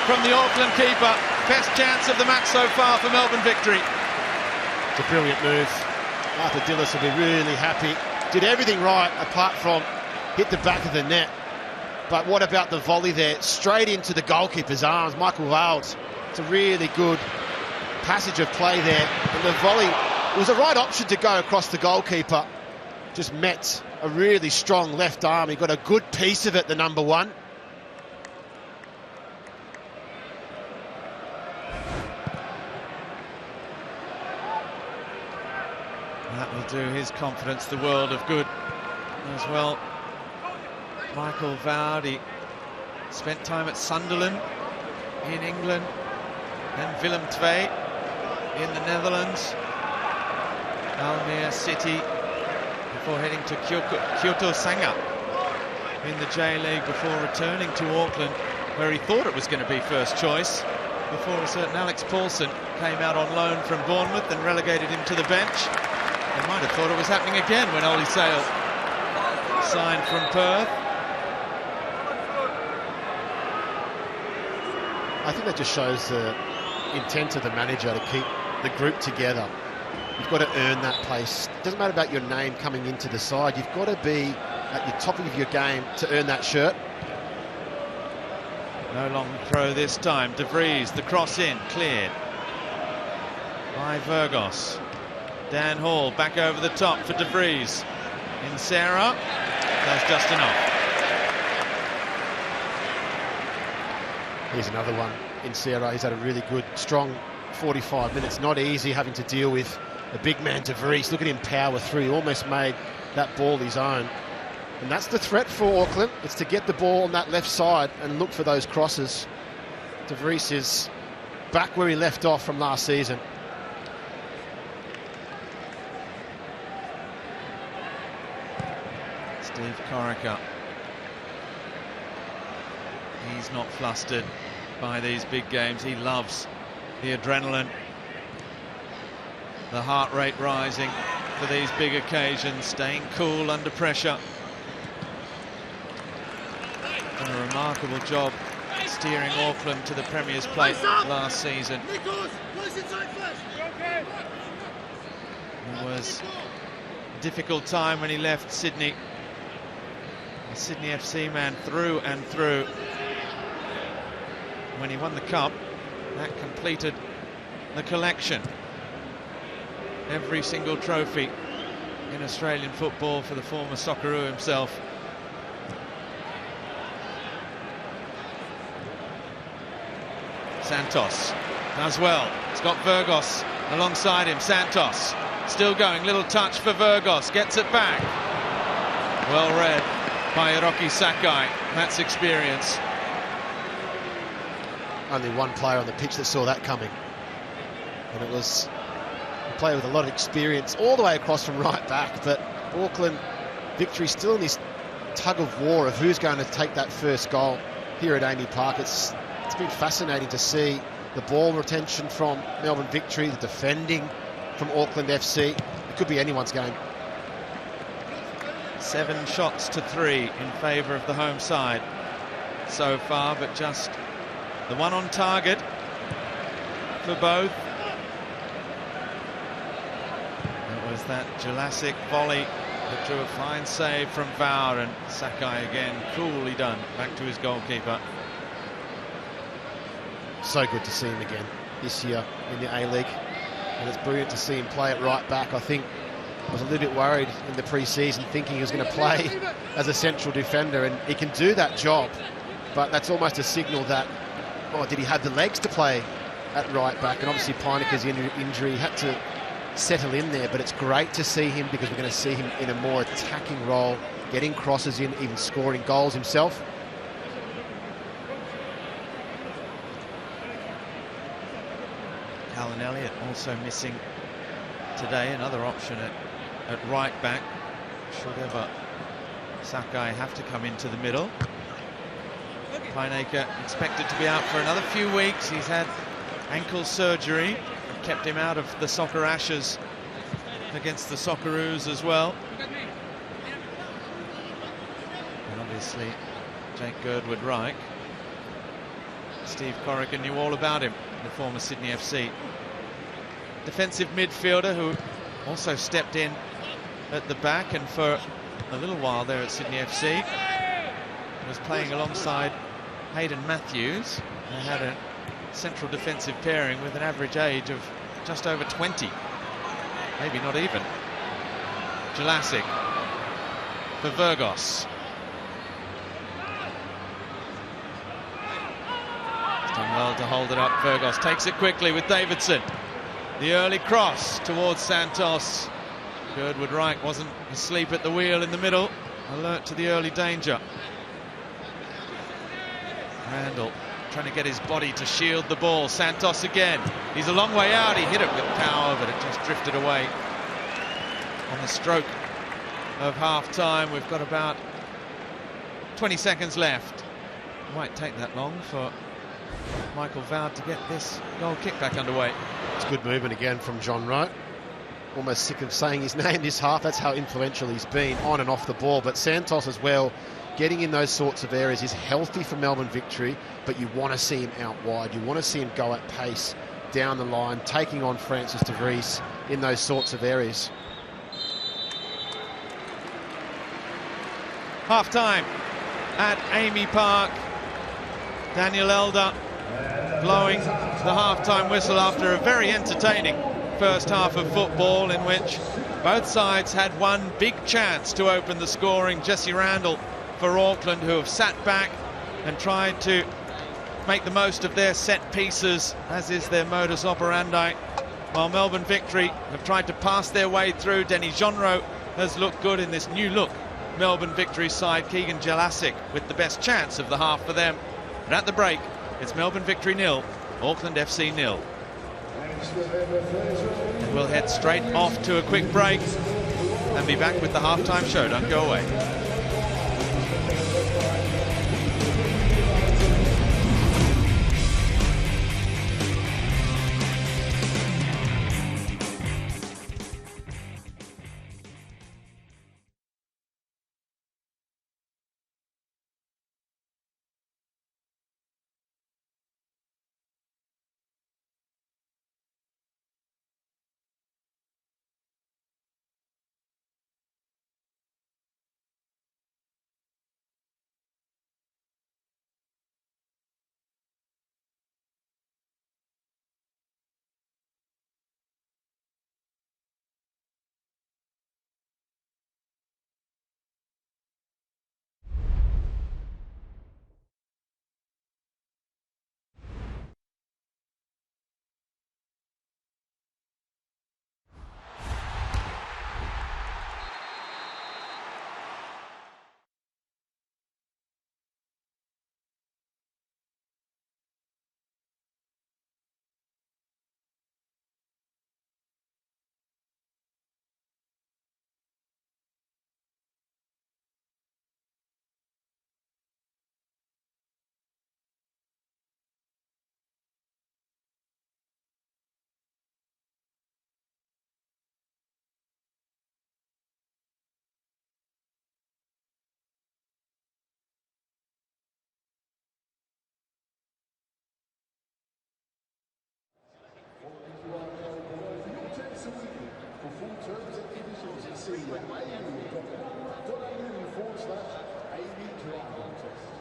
from the Auckland keeper. Best chance of the match so far for Melbourne Victory. It's a brilliant move. Arthur Dillis will be really happy. Did everything right apart from hit the back of the net. But what about the volley there? Straight into the goalkeeper's arms. Michael Wild. It's a really good passage of play there. And the volley, it was the right option to go across the goalkeeper. Just met a really strong left arm. He got a good piece of it, the number one. That will do his confidence the world of good as well. Michael Vardy spent time at Sunderland in England, then Willem II in the Netherlands, Almere City, before heading to Kyoto Sanga in the J-League before returning to Auckland, where he thought it was going to be first choice, before a certain Alex Paulson came out on loan from Bournemouth and relegated him to the bench. They might have thought it was happening again when Ollie Sale signed from Perth. I think that just shows the intent of the manager to keep the group together. You've got to earn that place. It doesn't matter about your name coming into the side. You've got to be at the top of your game to earn that shirt. No long throw this time. De Vries, the cross in, cleared by Virgos. Dan Hall back over the top for De Vries. In Sarah, that's just enough. Here's another one in Sarah. He's had a really good, strong 45 minutes. Not easy having to deal with a big man, De Vries. Look at him power through. He almost made that ball his own. And that's the threat for Auckland. It's to get the ball on that left side and look for those crosses. De Vries is back where he left off from last season. Steve Corica. He's not flustered by these big games. He loves the adrenaline, the heart rate rising for these big occasions, staying cool under pressure. Done a remarkable job steering Auckland to the Premier's plate last season. It was a difficult time when he left Sydney. A Sydney FC man through and through. When he won the Cup, that completed the collection. Every single trophy in Australian football for the former Socceroo himself. Santos does well. It's got Virgos alongside him. Santos still going. Little touch for Virgos. Gets it back. Well read by Hiroki Sakai. That's experience. Only one player on the pitch that saw that coming. And it was a player with a lot of experience all the way across from right back. But Auckland Victory still in this tug of war of who's going to take that first goal here at Amy Park. It's been fascinating to see the ball retention from Melbourne Victory, the defending from Auckland FC. It could be anyone's game. 7 shots to 3 in favour of the home side so far, but just the one on target for both. It was that Jelacic volley that drew a fine save from Vauer, and Sakai again coolly done back to his goalkeeper. So good to see him again this year in the A-League, and it's brilliant to see him play at right back. I think I was a little bit worried in the pre-season thinking he was going to play as a central defender, and he can do that job, but that's almost a signal that, oh, did he have the legs to play at right back? And obviously Peineker's injury had to settle in there, but it's great to see him because we're going to see him in a more attacking role, getting crosses in, even scoring goals himself. Alan Elliott also missing today, another option at right back. Should ever Sakai have to come into the middle. Peineker expected to be out for another few weeks. He's had ankle surgery, kept him out of the Soccer Ashes against the Socceroos as well. obviously Jake Girdwood-Reich. Steve Corrigan knew all about him, the former Sydney FC. Defensive midfielder who also stepped in at the back, and for a little while there at Sydney FC was playing alongside Hayden Matthews. They had a central defensive pairing with an average age of just over 20, maybe not even. Jelassic for Virgos. He's done well to hold it up. Virgos takes it quickly with Davidson. The early cross towards Santos. Girdwood-Reich wasn't asleep at the wheel in the middle, alert to the early danger. Randall trying to get his body to shield the ball. Santos again. He's a long way out. He hit it with power, but it just drifted away. On the stroke of half-time, we've got about 20 seconds left. It won't take that long for Michael Vowd to get this goal kick back underway. It's good movement again from John Wright. Almost sick of saying his name this half. That's how influential he's been on and off the ball. But Santos as well, getting in those sorts of areas is healthy for Melbourne Victory, but you want to see him out wide. You want to see him go at pace down the line, taking on Francis de Vries in those sorts of areas. Half-time at Amy Park. Daniel Elder blowing the half-time whistle after a very entertaining first half of football in which both sides had one big chance to open the scoring. Jesse Randall for Auckland, who have sat back and tried to make the most of their set pieces, as is their modus operandi, while Melbourne Victory have tried to pass their way through. Denny Jonro has looked good in this new look Melbourne Victory side. Keegan Jelassic with the best chance of the half for them. But at the break, it's Melbourne Victory 0, Auckland FC 0. And we'll head straight off to a quick break and be back with the halftime show. Don't go away. For full terms and conditions and see what AU.com.au/AU Trial Test.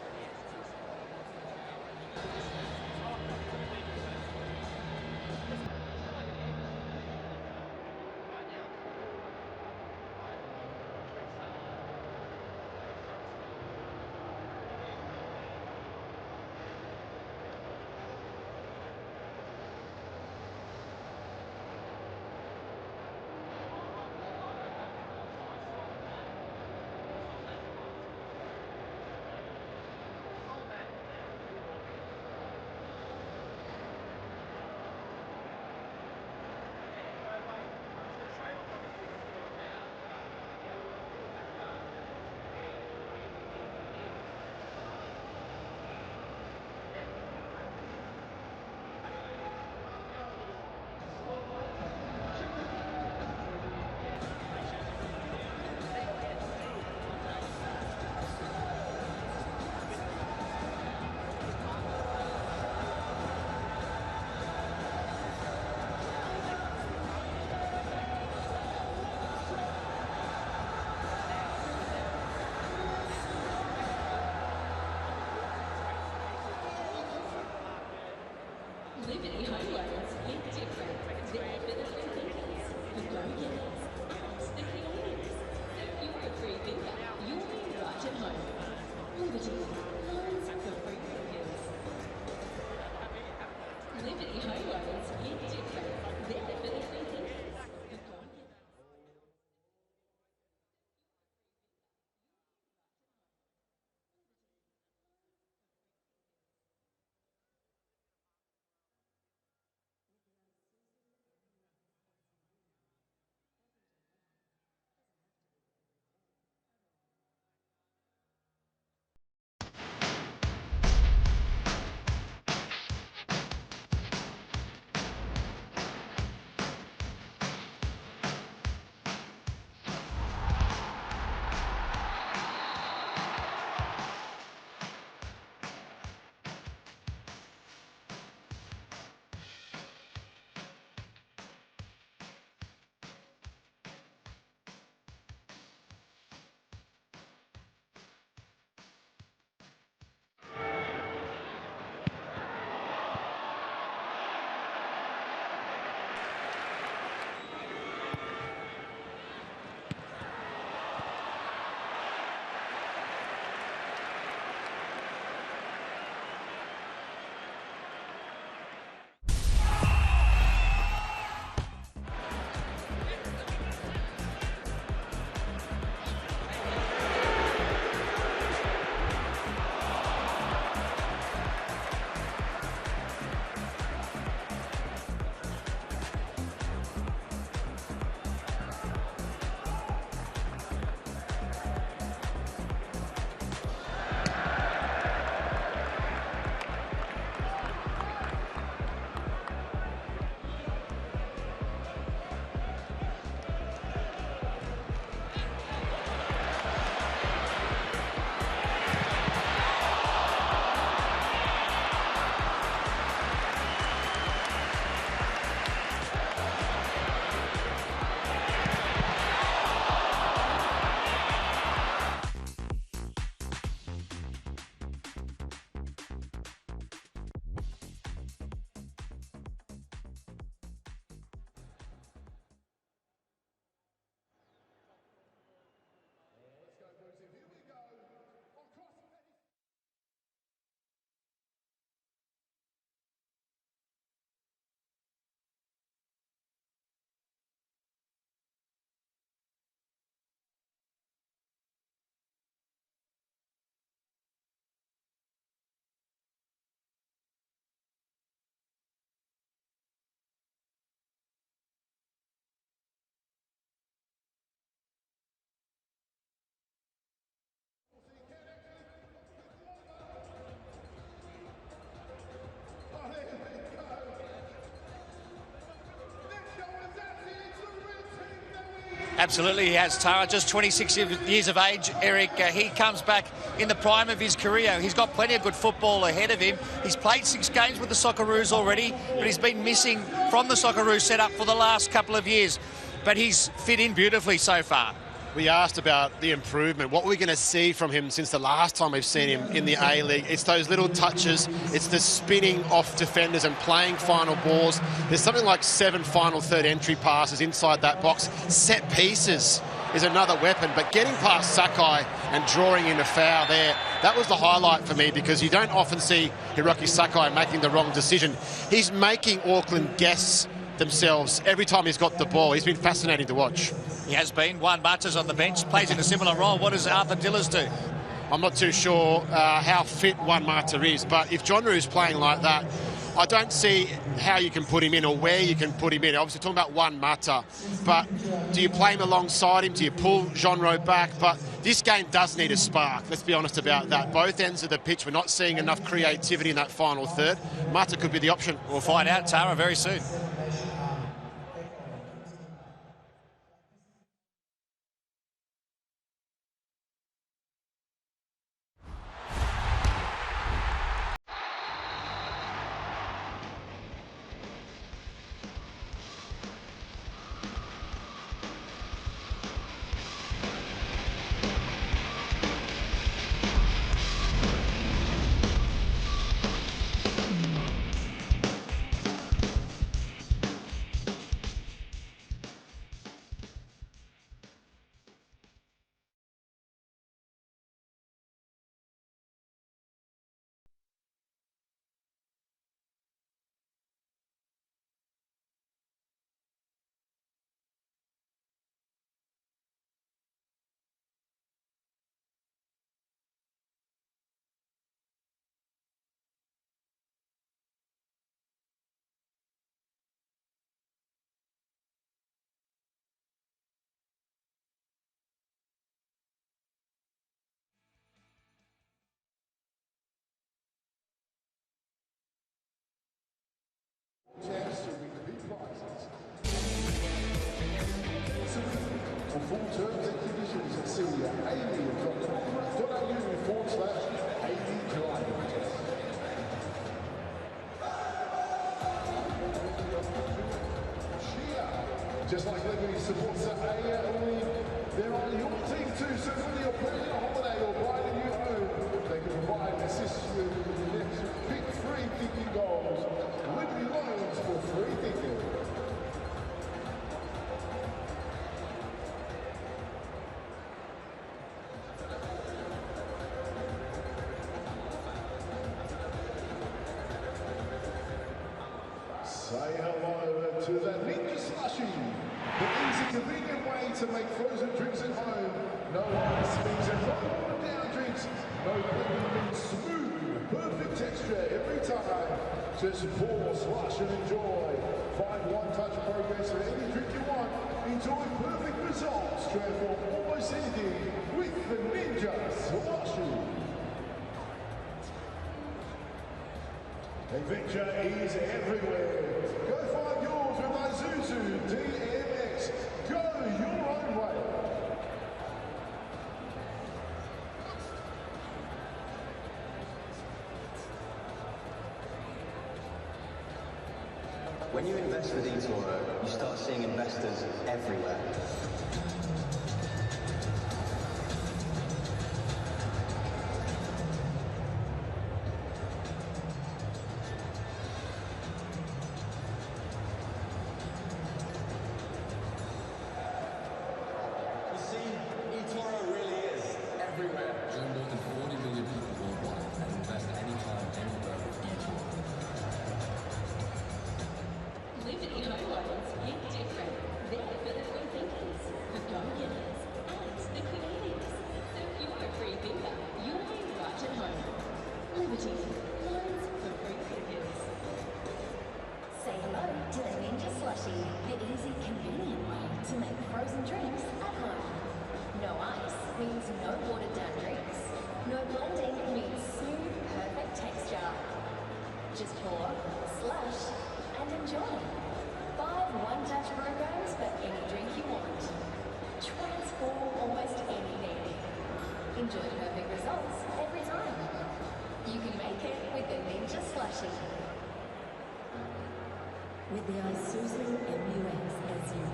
Liberty Home Loans, think different. They're for the thinkers, the go-getters, and the creators. So if you're a free thinker, you'll be right at home. Liberty, loans for free thinkers. Liberty Home Loans, think different. They're for the thinkers, the go-getters. Absolutely, he has, Tara. Just 26 years of age, Eric. He comes back in the prime of his career. He's got plenty of good football ahead of him. He's played 6 games with the Socceroos already, but he's been missing from the Socceroos setup for the last couple of years. But he's fit in beautifully so far. We asked about the improvement. What we're going to see from him since the last time we've seen him in the A-League. It's those little touches. It's the spinning off defenders and playing final balls. There's something like 7 final third entry passes inside that box. Set pieces is another weapon, but getting past Sakai and drawing in a foul there, that was the highlight for me, because you don't often see Hiroki Sakai making the wrong decision. He's making Auckland guess themselves every time he's got the ball. He's been fascinating to watch. He has been. Juan Mata's on the bench, plays in a similar role. What does Arthur Dillers do? I'm not too sure how fit Juan Mata is, but if John Rue's playing like that, I don't see how you can put him in or where you can put him in. Obviously talking about Juan Mata, but do you play him alongside him? Do you pull Jean Rowe back? But this game does need a spark. Let's be honest about that. Both ends of the pitch, we're not seeing enough creativity in that final third. Mata could be the option. We'll find out, Tara, very soon. supports the A-League. They're on your team too, so whether you're planning a holiday or buying a new home, they can provide and assist you with the next big free thinking goals. Liberty Loans for free thinking. Say hello to the Ninja Slushie, the easy, convenient way to make frozen drinks at home. No ice means no watered down drinks. No blending means smooth, perfect texture every time. Just pour, slush and enjoy. Find one-touch progress for any drink you want. Enjoy perfect results. Transform almost anything with the Ninja Slushie. Adventure is everywhere. Go find yours with Isuzu DMX. Go your own way. When you invest with eToro, you start seeing investors everywhere. You see, eToro really is everywhere. Join more than 40 million people worldwide and invest anytime, anywhere with eToro. Liberty Home Loans hit different. They're for the free thinkers, the go-getters, and the creatives. So if you're a free thinker, you'll be right at home. Liberty Loans for free thinkers. Say hello to the Ninja Slushie, the easy, convenient way to make frozen drinks at home. No ice means no watered down drinks. No blending means smooth, perfect texture. Just pour, slush, and enjoy. 5 one-touch programs for any drink you want. Transform almost anything. Enjoy perfect results every time. You can make it with the Ninja Slushie. With the Isuzu MUX SUV,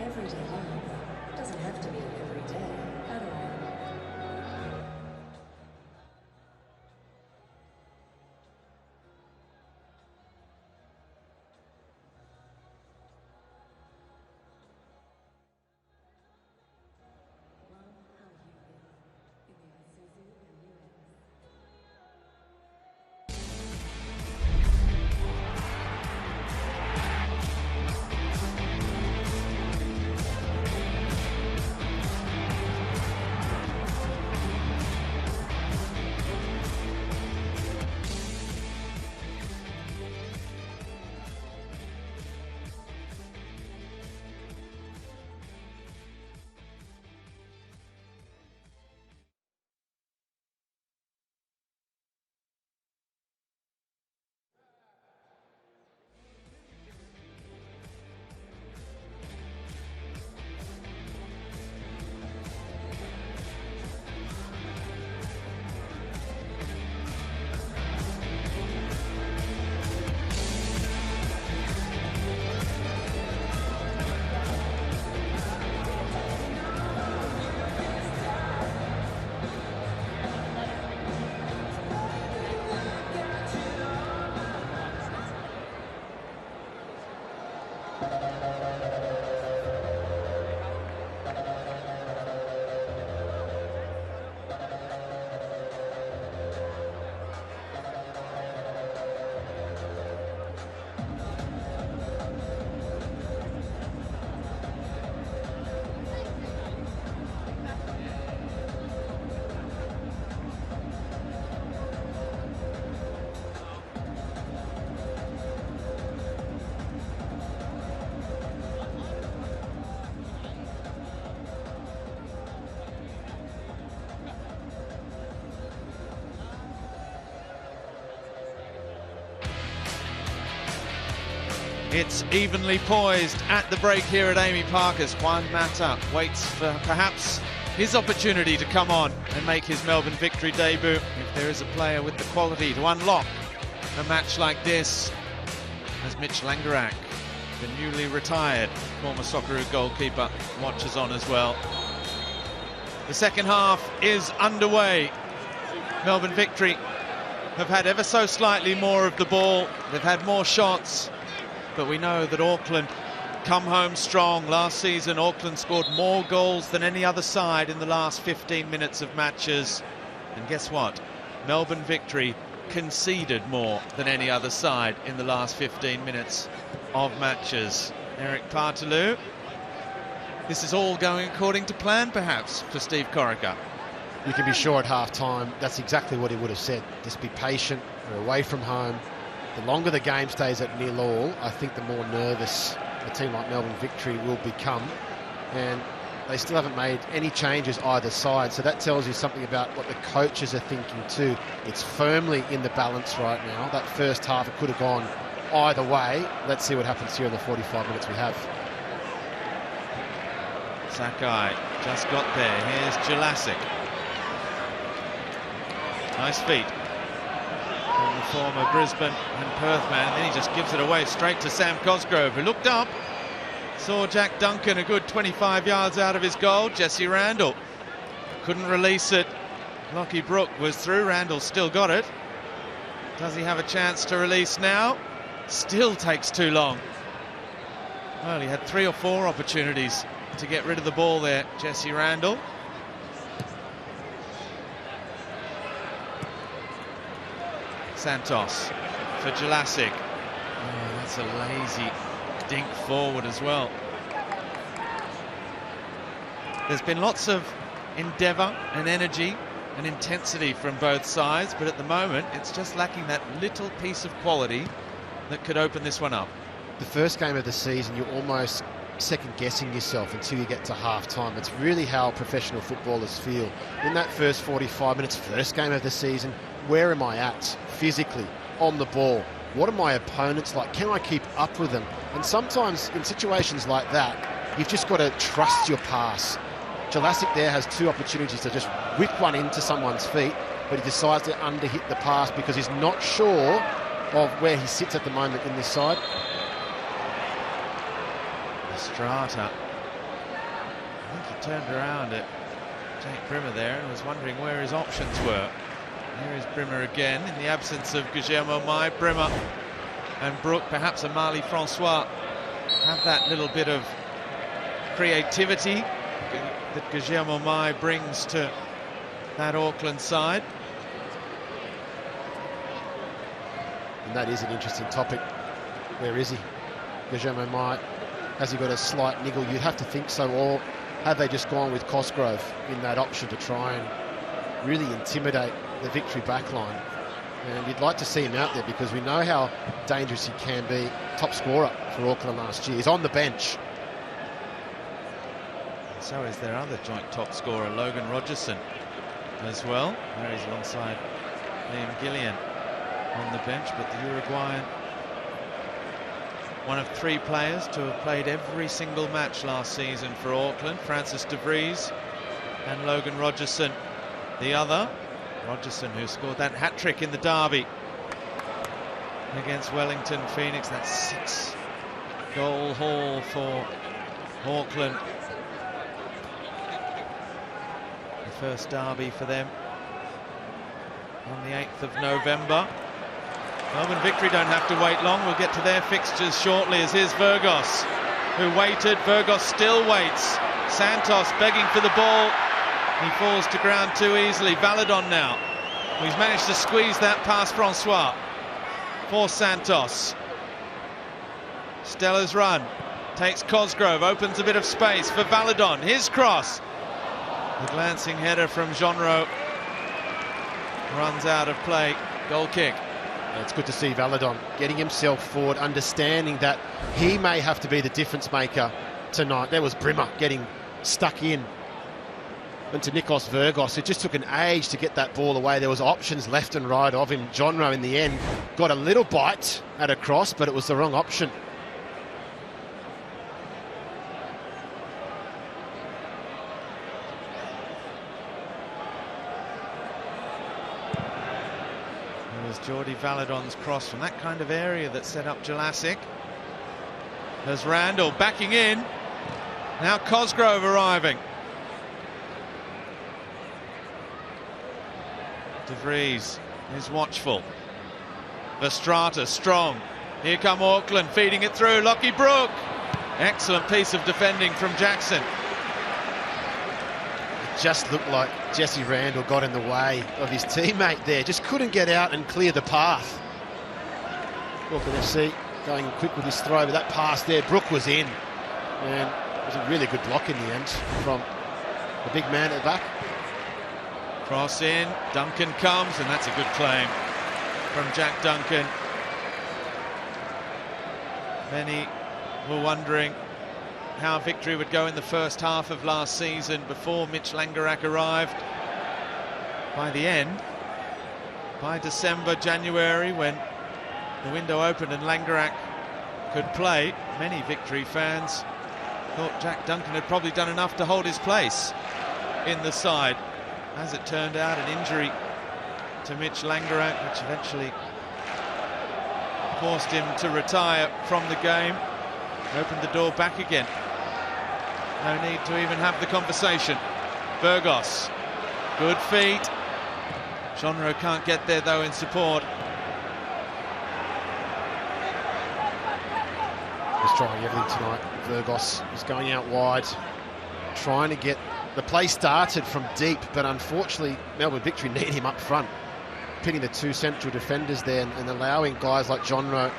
everyday life doesn't have to be every day at all. Love how you live in the Isuzu MUX. It's evenly poised at the break here at Amy Parker's. Juan Mata waits for perhaps his opportunity to come on and make his Melbourne Victory debut. If there is a player with the quality to unlock a match like this, as Mitch Langerak The newly retired former Socceroo goalkeeper watches on as well. The second half is underway. Melbourne Victory have had ever so slightly more of the ball. They've had more shots, but we know that Auckland come home strong. Last season, Auckland scored more goals than any other side in the last 15 minutes of matches. And guess what? Melbourne Victory conceded more than any other side in the last 15 minutes of matches. Eric Partaloo. This is all going according to plan, perhaps, for Steve Corica. You can be sure at half-time that's exactly what he would have said. Just be patient. We're away from home. The longer the game stays at 0-0, I think the more nervous a team like Melbourne Victory will become. And they still haven't made any changes either side, so that tells you something about what the coaches are thinking too. It's firmly in the balance right now. That first half, it could have gone either way. Let's see what happens here in the 45 minutes we have. Sakai just got there. Here's Jelassic. Nice feet from the former Brisbane and Perth man. And then he just gives it away straight to Sam Cosgrove, who looked up, saw Jack Duncan a good 25 yards out of his goal. Jesse Randall couldn't release it. Lockie Brook was through. Randall still got it. Does he have a chance to release now? Still takes too long. Well, he had 3 or 4 opportunities to get rid of the ball there, Jesse Randall. Santos for Jelassic. Oh, that's a lazy dink forward as well. There's been lots of endeavour and energy and intensity from both sides, but at the moment it's just lacking that little piece of quality that could open this one up. The first game of the season, you're almost second-guessing yourself until you get to half-time. It's really how professional footballers feel. In that first 45 minutes, first game of the season, where am I at physically, on the ball? What are my opponents like? Can I keep up with them? And sometimes in situations like that, you've just got to trust your pass. Jelassic there has 2 opportunities to just whip one into someone's feet, but he decides to underhit the pass because he's not sure of where he sits at the moment in this side. Strata. I think he turned around at Jake Brimmer there and was wondering where his options were. Here is Brimmer again in the absence of Guillermo Mai. Brimmer and Brook, perhaps Amali Francois, have that little bit of creativity that Guillermo Mai brings to that Auckland side. And that is an interesting topic. Where is he? Guillermo Mai. Has he got a slight niggle? You'd have to think so. Or have they just gone with Cosgrove in that option to try and really intimidate the Victory backline? And you'd like to see him out there because we know how dangerous he can be. Top scorer for Auckland last year. He's on the bench. And so is their other joint top scorer, Logan Rogerson, as well. There he's alongside Liam Gillian on the bench, but the Uruguayan, one of 3 players to have played every single match last season for Auckland. Francis de Vries and Logan Rogerson, the other. Rogerson, who scored that hat-trick in the derby against Wellington Phoenix. That 6-goal haul for Auckland. The first derby for them on the 8th of November. Melbourne Victory don't have to wait long. We'll get to their fixtures shortly, as here's Virgos, who waited. Virgos still waits. Santos begging for the ball. He falls to ground too easily. Valadon now. He's managed to squeeze that past Francois for Santos. Stella's run. Takes Cosgrove. Opens a bit of space for Valadon. His cross. The glancing header from Jonro runs out of play. Goal kick. It's good to see Valadon getting himself forward, understanding that he may have to be the difference maker tonight. There was Brimmer getting stuck in. And to Nikos Virgos, it just took an age to get that ball away. There was options left and right of him. Jonro in the end got a little bite at a cross, but it was the wrong option. It was Jordi Valadon's cross from that kind of area that set up Jelassic. There's Randall backing in. Now Cosgrove arriving. De Vries is watchful. Verstraete strong. Here come Auckland feeding it through. Lockie Brook. Excellent piece of defending from Jackson. It just looked like Jesse Randall got in the way of his teammate there. Just couldn't get out and clear the path. Auckland FC going quick with his throw, but that pass there, Brook was in. And it was a really good block in the end from the big man at the back. Cross in, Duncan comes, and that's a good claim from Jack Duncan. Many were wondering how Victory would go in the first half of last season before Mitch Langerak arrived. By the end, by December, January, when the window opened and Langerak could play, many Victory fans thought Jack Duncan had probably done enough to hold his place in the side. As it turned out, an injury to Mitch Langerak, which eventually forced him to retire from the game, opened the door back again. No need to even have the conversation. Burgos, good feet. Jonro can't get there though in support. He's trying everything tonight. Burgos is going out wide, trying to get the play started from deep, but unfortunately Melbourne Victory need him up front, pitting the two central defenders there and allowing guys like Jonro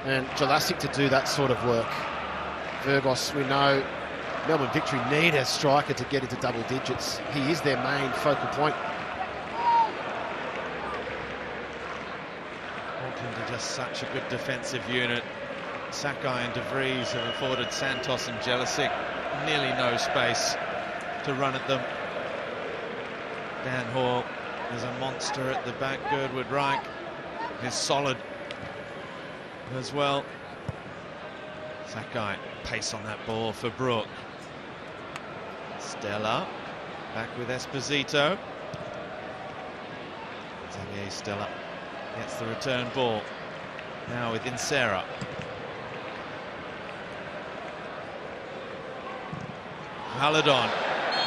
and Jelassic to do that sort of work. Burgos, we know Melbourne Victory need a striker to get into double digits. He is their main focal point. Auckland are just such a good defensive unit. Sakai and De Vries have afforded Santos and Jelassic nearly no space to run at them. Dan Hall is a monster at the back. Girdwood Reich is solid as well. Sakai, pace on that ball for Brook. Stella back with Esposito. Xavier Stella gets the return ball. Now with Insera. Haladon.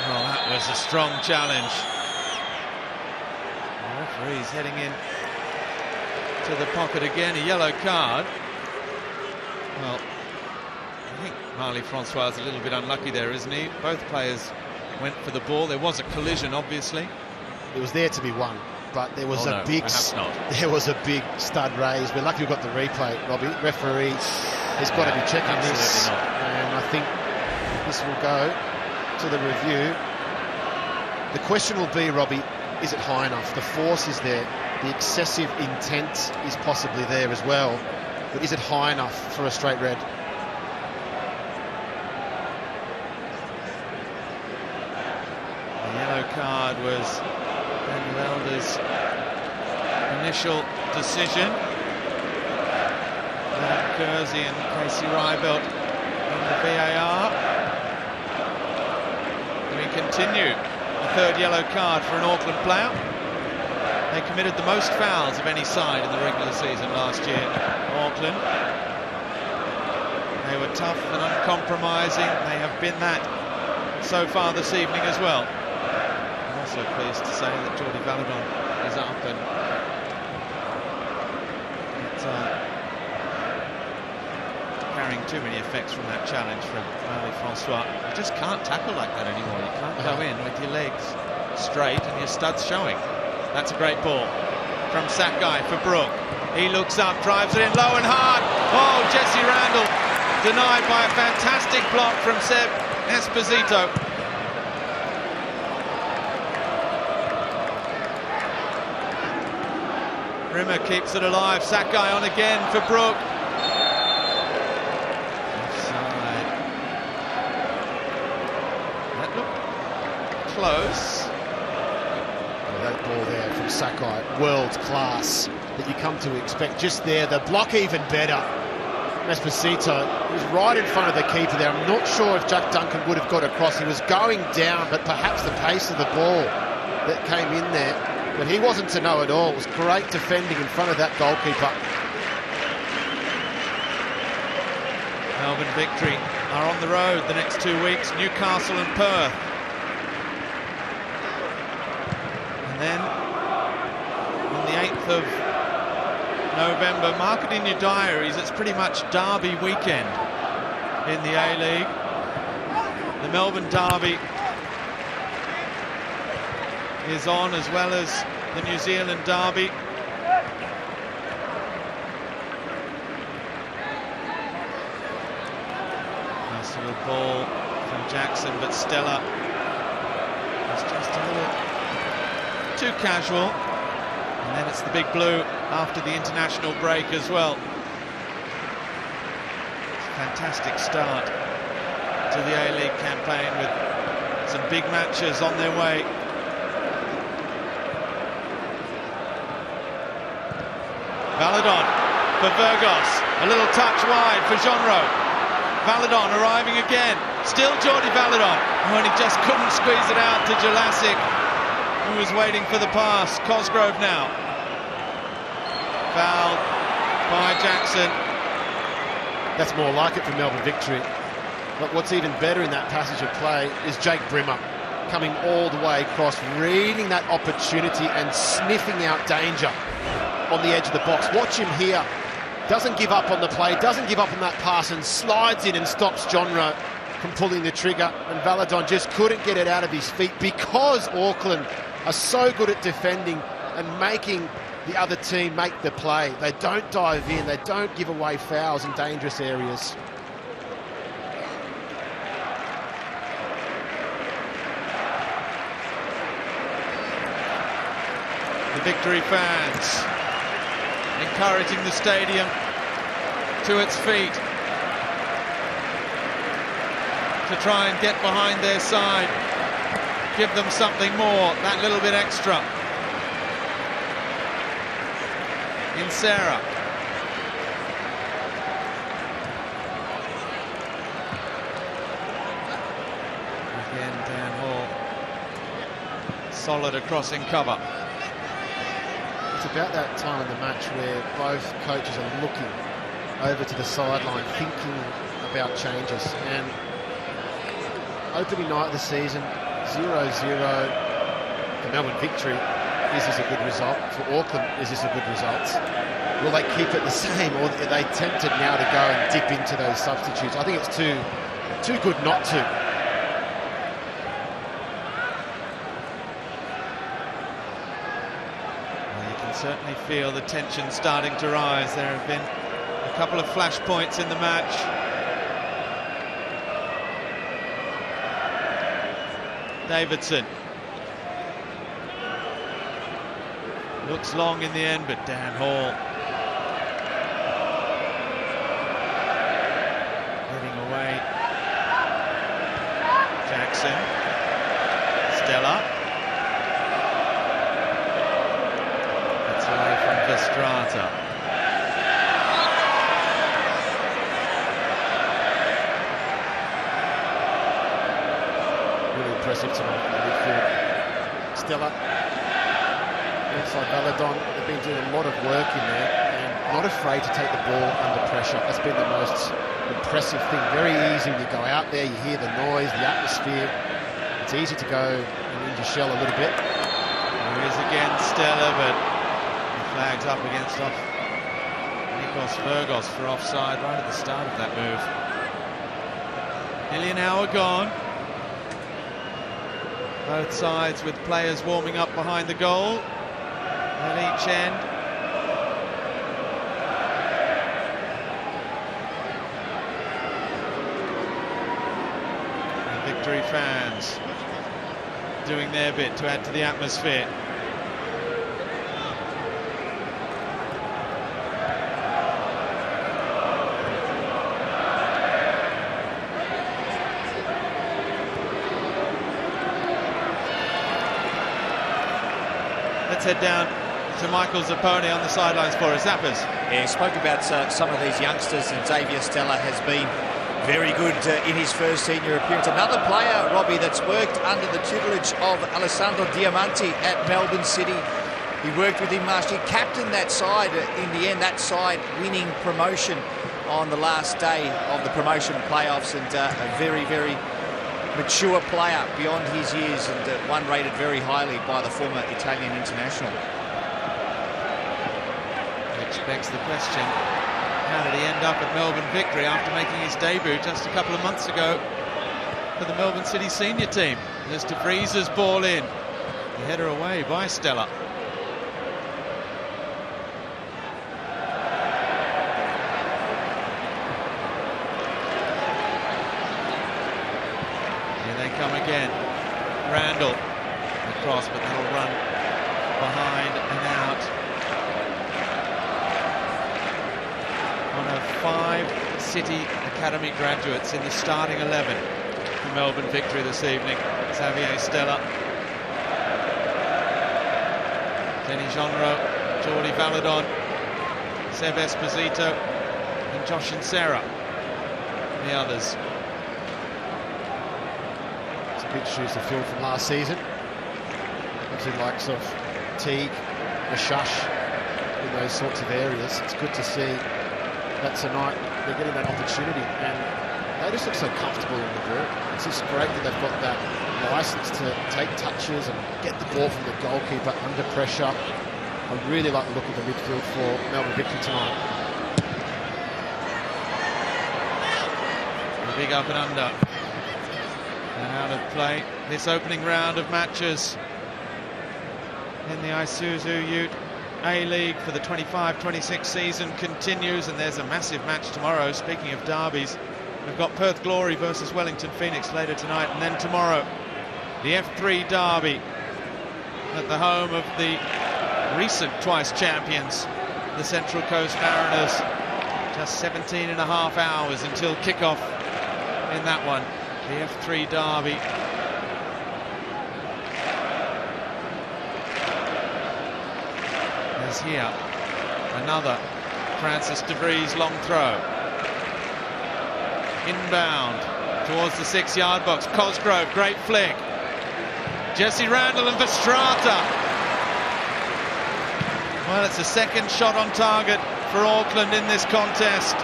Oh, that was a strong challenge. The referee's heading in to the pocket again, a yellow card. Well, I think Marley Francois is a little bit unlucky there, isn't he? Both players went for the ball. There was a collision, obviously. It was there to be won, but there was there was a big stud raise. We're lucky we've got the replay, Robbie. Referee has got to be checking this, and I think this will go to the review. The question will be, Robbie, is it high enough? The force is there. The excessive intent is possibly there as well. But is it high enough for a straight red? The yellow card was Daniel Elder's initial decision. Adam Kersey and Casey Rybelt in the VAR. We continue. A third yellow card for an Auckland player. They committed the most fouls of any side in the regular season last year. Auckland. They were tough and uncompromising. They have been that so far this evening as well. I'm also pleased to say that Jordi Valadon is up and carrying too many effects from that challenge from Marley Francois. You just can't tackle like that anymore. You can't go in with your legs straight and your studs showing. That's a great ball from Sakai for Brook. He looks up, drives it in low and hard. Oh, Jesse Randall denied by a fantastic block from Seb Esposito. Rimmer keeps it alive. Sakai on again for Brook. Offside. That looked close. That ball there from Sakai, world class that you come to expect. Just there, the block even better. Esposito was right in front of the keeper there. I'm not sure if Jack Duncan would have got across. He was going down, but perhaps the pace of the ball that came in there. But he wasn't to know at all. It was great defending in front of that goalkeeper. Melbourne Victory are on the road the next 2 weeks, Newcastle and Perth. And then on the 8th of November, mark it in your diaries, it's pretty much Derby weekend in the A-League. The Melbourne Derby is on, as well as the New Zealand Derby. Nice little ball from Jackson, but Stella was just a little too casual. And then it's the big blue after the international break as well. Fantastic start to the A-League campaign with some big matches on their way. Valadon for Virgos, a little touch wide for Jonro. Valadon arriving again, still Jordi Valadon, and he just couldn't squeeze it out to Jelassic, who was waiting for the pass. Cosgrove now. Fouled by Jackson. That's more like it for Melbourne Victory. But what's even better in that passage of play is Jake Brimmer coming all the way across, reading that opportunity and sniffing out danger on the edge of the box. Watch him here. Doesn't give up on the play, doesn't give up on that pass, and slides in and stops Jonro from pulling the trigger. And Valadon just couldn't get it out of his feet because Auckland are so good at defending and making the other team make the play. They don't dive in, they don't give away fouls in dangerous areas. The Victory fans encouraging the stadium to its feet to try and get behind their side, give them something more, that little bit extra. In Sarah. Again, Dan Hall. Solid across in cover. It's about that time in the match where both coaches are looking over to the sideline, thinking about changes. And opening night of the season, 0-0 for Melbourne Victory. Is this a good result? For Auckland, is this a good result? Will they keep it the same, or are they tempted now to go and dip into those substitutes? I think it's too good not to. Well, you can certainly feel the tension starting to rise. There have been a couple of flashpoints in the match. Davidson. Looks long in the end, but Dan Hall heading away. Jackson. Stella. That's away from Vestrata. Really impressive tonight in the midfield. Stella. Inside Valadon, they've been doing a lot of work in there and not afraid to take the ball under pressure. That's been the most impressive thing. Very easy when you go out there, you hear the noise, the atmosphere. It's easy to go and into shell a little bit. There is again Stella, but he flags up against Nikos Virgos for offside right at the start of that move. Nearly an hour gone. Both sides with players warming up behind the goal at each end. And Victory fans doing their bit to add to the atmosphere. Let's head down to Michael Zappone on the sidelines for us. Zappers. Yeah, he spoke about some of these youngsters, and Xavier Stella has been very good in his first senior appearance. Another player, Robbie, that's worked under the tutelage of Alessandro Diamanti at Melbourne City. He worked with him last year, captained that side in the end, that side winning promotion on the last day of the promotion playoffs, and a very, very mature player beyond his years, and one rated very highly by the former Italian international. Which begs the question, how did he end up at Melbourne Victory after making his debut just a couple of months ago for the Melbourne City senior team? There's De Vries's ball in. The header away by Stella. Here they come again. Randall. The cross, but that'll run behind and out. One of 5 City Academy graduates in the starting 11 for Melbourne Victory this evening. Xavier Stella, Denny Jonro, Jordi Valadon, Seb Esposito and Josh Insera, the others. It's a big shoes to fill from last season. Obviously the likes of Teague, Mashush, in those sorts of areas. It's good to see that tonight they're getting that opportunity, and they just look so comfortable in the ball. It's just great that they've got that license to take touches and get the ball from the goalkeeper under pressure. I really like the look of the midfield for Melbourne Victory tonight. A big up and under. And out of play this opening round of matches in the Isuzu UTE A-League for the 25-26 season continues, and there's a massive match tomorrow. Speaking of derbies, we've got Perth Glory versus Wellington Phoenix later tonight, and then tomorrow the F3 derby at the home of the recent twice champions, the Central Coast Mariners. Just 17 and a half hours until kickoff in that one, the F3 derby. There's here another Francis De Vries long throw. Inbound towards the 6-yard box. Cosgrove, great flick. Jesse Randall and Verstraete. Well, it's a second shot on target for Auckland in this contest.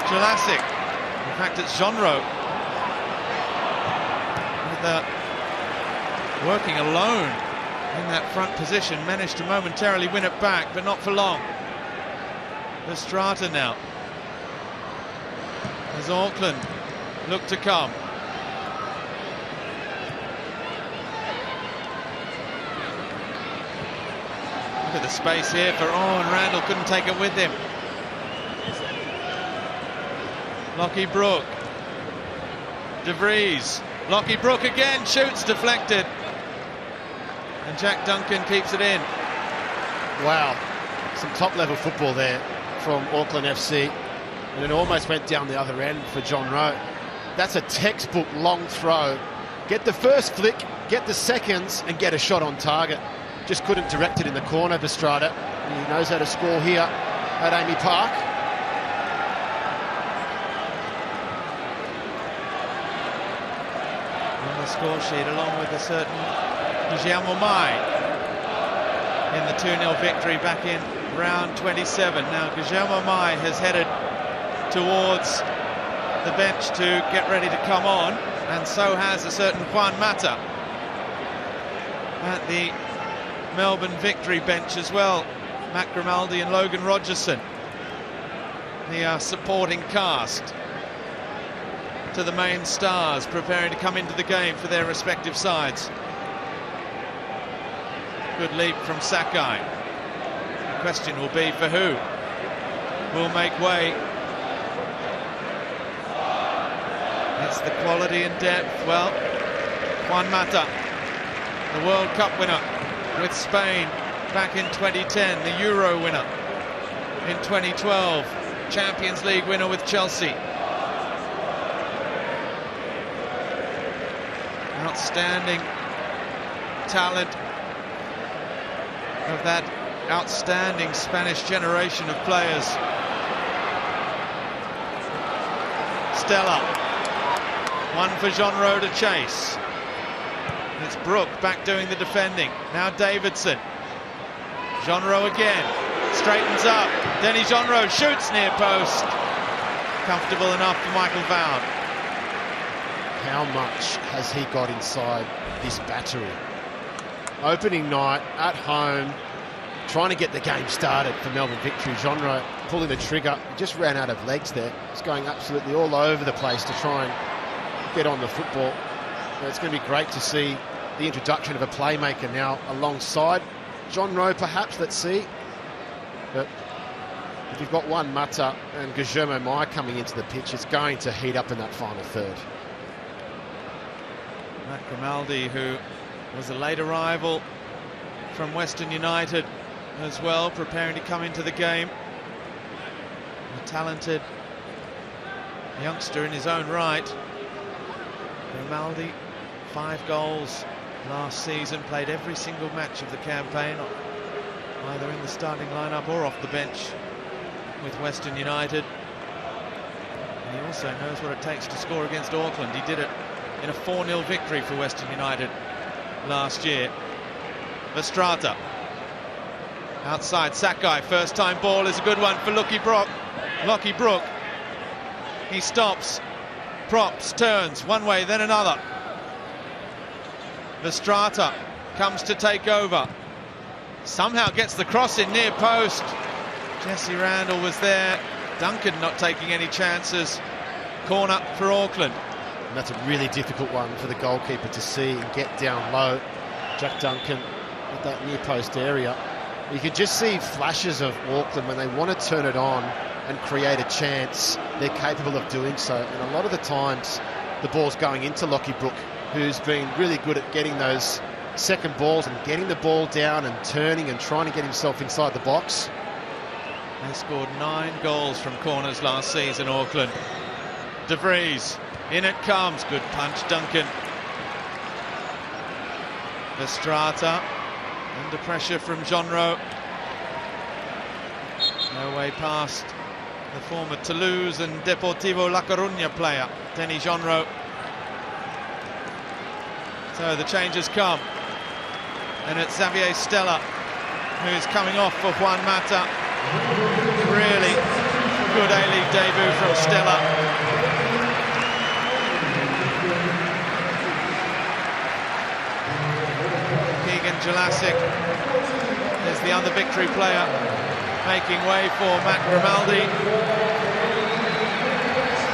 Jurassic. In fact, it's Jonro with working alone in that front position, managed to momentarily win it back, but not for long. Verstraete now, as Auckland look to come. Look at the space here for and Randall couldn't take it with him. Lockie Brook, De Vries, Lockie Brook again, shoots, deflected. And Jack Duncan keeps it in. Wow, some top-level football there from Auckland FC. And it almost went down the other end for John Rowe. That's a textbook long throw. Get the first flick, get the seconds, and get a shot on target. Just couldn't direct it in the corner, Verstraete. And he knows how to score here at Amy Park. On the score sheet, along with a certain Guillermo Mai in the 2-0 victory back in round 27. Now Guillermo Mai has headed towards the bench to get ready to come on, and so has a certain Juan Mata at the Melbourne Victory bench as well. Matt Grimaldi and Logan Rogerson, the supporting cast to the main stars preparing to come into the game for their respective sides. Good leap from Sakai. The question will be for who will make way. It's the quality and depth. Well, Juan Mata, the World Cup winner with Spain back in 2010, the Euro winner in 2012, Champions League winner with Chelsea. Outstanding talent of that outstanding Spanish generation of players. Stella, one for John Rowe to chase. It's Brook back doing the defending. Now Davidson. John Rowe again. Straightens up. Denny Jonro shoots near post. Comfortable enough for Michael Vaughn. How much has he got inside this battery? Opening night at home, trying to get the game started for Melbourne Victory. Jonro pulling the trigger, he just ran out of legs there. He's going absolutely all over the place to try and get on the football. It's going to be great to see the introduction of a playmaker now alongside Jonro, perhaps, let's see. But if you've got one Mata and Guillermo Mai coming into the pitch, it's going to heat up in that final third. Matt Grimaldi, who was a late arrival from Western United as well, preparing to come into the game. A talented youngster in his own right. Grimaldi, 5 goals last season, played every single match of the campaign, either in the starting lineup or off the bench with Western United. And he also knows what it takes to score against Auckland. He did it in a 4-0 victory for Western United last year. Estrada outside, Sakai, first time ball is a good one for Lockie Brook. He stops, props, turns one way then another. Estrada comes to take over, somehow gets the cross in near post. Jesse Randall was there, Duncan not taking any chances. Corner for Auckland. And that's a really difficult one for the goalkeeper to see and get down low. Jack Duncan at that near post area. You can just see flashes of Auckland when they want to turn it on and create a chance. They're capable of doing so. And a lot of the times the ball's going into Lockie Brook, who's been really good at getting those second balls and getting the ball down and turning and trying to get himself inside the box. They scored 9 goals from corners last season, Auckland. De Vries, in it comes, good punch, Duncan. Estrada, under pressure from Jonro. No way past the former Toulouse and Deportivo La Coruña player, Denny Jonro. So the changes come. And it's Xavier Stella who's coming off for Juan Mata. Really good A-League debut from Stella. Keegan Jelassic is the other Victory player, making way for Matt Grimaldi.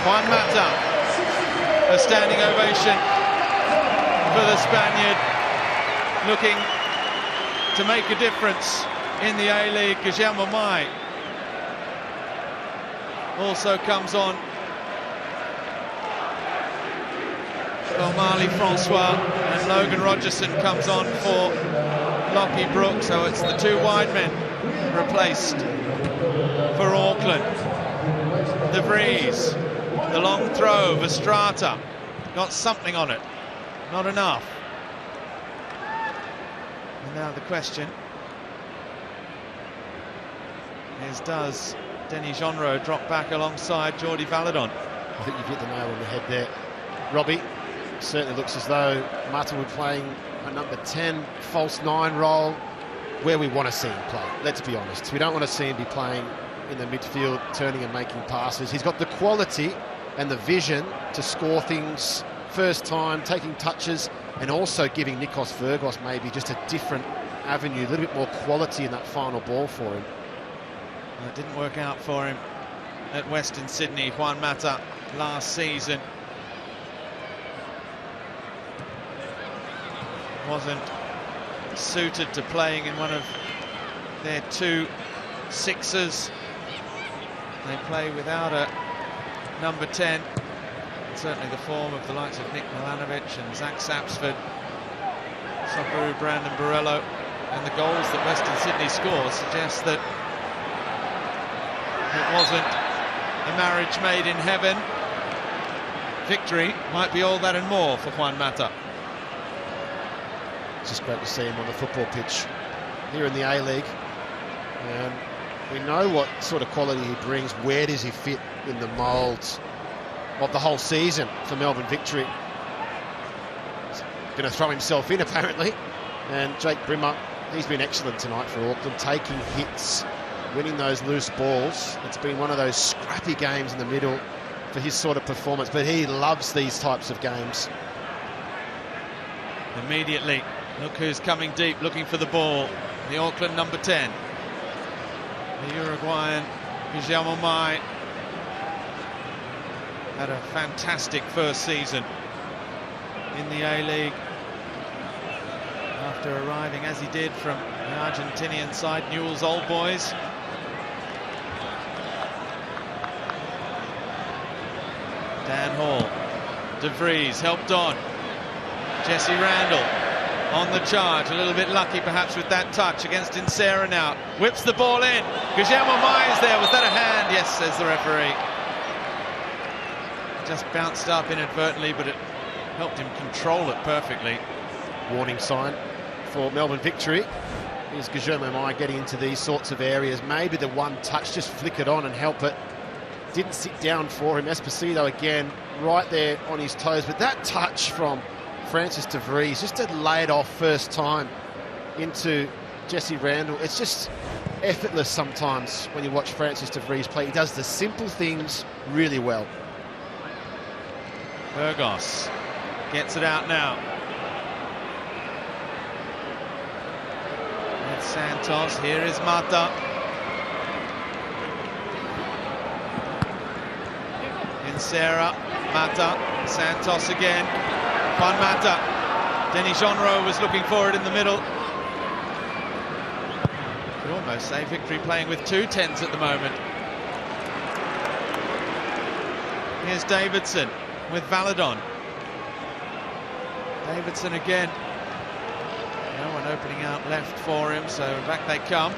Juan Mata, a standing ovation for the Spaniard, looking to make a difference in the A-League. Guillermo Mai also comes on. O'Malley Francois and Logan Rogerson comes on for Lockie Brook, so it's the 2 wide men replaced for Auckland. De Vries, the long throw, Estrada got something on it, not enough. And now the question is, does Denny Jonro drop back alongside Jordi Valadon? I think you've hit the nail on the head there, Robbie. Certainly looks as though Mata would be playing a number 10 false 9 role, where we want to see him play. Let's be honest, we don't want to see him be playing in the midfield, turning and making passes. He's got the quality and the vision to score things first time, taking touches, and also giving Nikos Virgos maybe just a different avenue, a little bit more quality in that final ball for him. Well, it didn't work out for him at Western Sydney, Juan Mata, last season. Wasn't suited to playing in one of their 2 sixers. They play without a number 10. Certainly the form of the likes of Nick Milanovic and Zach Sapsford, Socceroo, Brandon Borello, and the goals that Western Sydney scores suggest that it wasn't a marriage made in heaven. Victory might be all that and more for Juan Mata. It's just great to see him on the football pitch here in the A-League. We know what sort of quality he brings. Where does he fit in the moulds of the whole season for Melbourne Victory? He's going to throw himself in, apparently. And Jake Brimmer, he's been excellent tonight for Auckland, taking hits, winning those loose balls. It's been one of those scrappy games in the middle for his sort of performance, but he loves these types of games. Immediately, look who's coming deep, looking for the ball. The Auckland number 10. The Uruguayan, Guillermo Mai, had a fantastic first season in the A-League. After arriving, as he did, from the Argentinian side, Newell's Old Boys. Dan Hall, De Vries helped on. Jesse Randall on the charge, a little bit lucky perhaps with that touch against Insera now. Whips the ball in. Guillermo Mai is there. Was that a hand? Yes, says the referee. Just bounced up inadvertently, but it helped him control it perfectly. Warning sign for Melbourne Victory. Here's Guillermo Mai getting into these sorts of areas. Maybe the one touch, just flick it on and help it. Didn't sit down for him. Esposito again, right there on his toes. But that touch from Francis De Vries, just to lay it off first time into Jesse Randall. It's just effortless sometimes when you watch Francis De Vries play. He does the simple things really well. Burgos gets it out now. It's Santos, here is Mata. Insera, Mata, Santos again. Juan Mata. Denny Jonro was looking for it in the middle. Could almost say Victory playing with 2 10s at the moment. Here's Davidson with Valadon. Davidson again. No one opening out left for him, so back they come.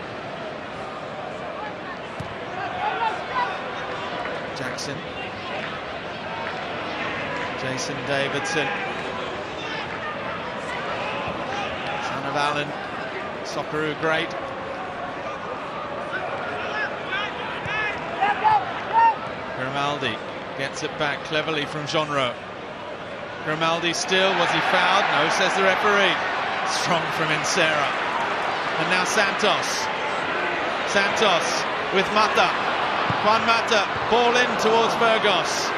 Jackson. Jason Davidson. Son of Allen. Socceroo great. Grimaldi gets it back cleverly from Jonro. Grimaldi still, was he fouled? No, says the referee. Strong from Insera. And now Santos. Santos with Mata. Juan Mata, ball in towards Burgos.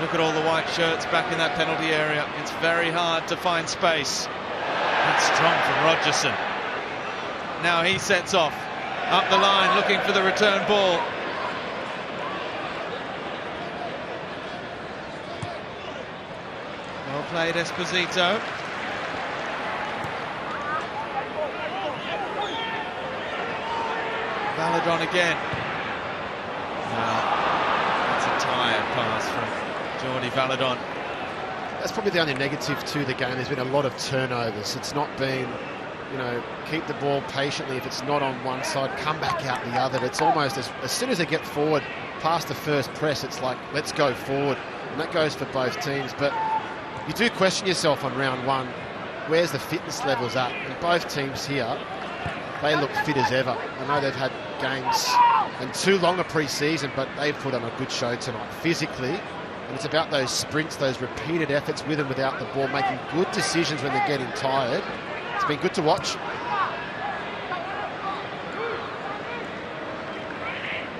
Look at all the white shirts back in that penalty area. It's very hard to find space. It's strong from Rogerson. Now he sets off up the line looking for the return ball. Well played, Esposito. Valadon again. Now, that's a tired pass from Jordi Valadon. That's probably the only negative to the game. There's been a lot of turnovers. It's not been, you know, keep the ball patiently. If it's not on one side, come back out the other. It's almost as soon as they get forward past the first press, it's like, let's go forward. And that goes for both teams. But you do question yourself on round one, where's the fitness levels at? And both teams here, they look fit as ever. I know they've had games and too long a pre-season, but they've put on a good show tonight physically. And it's about those sprints, those repeated efforts with and without the ball, making good decisions when they're getting tired. It's been good to watch.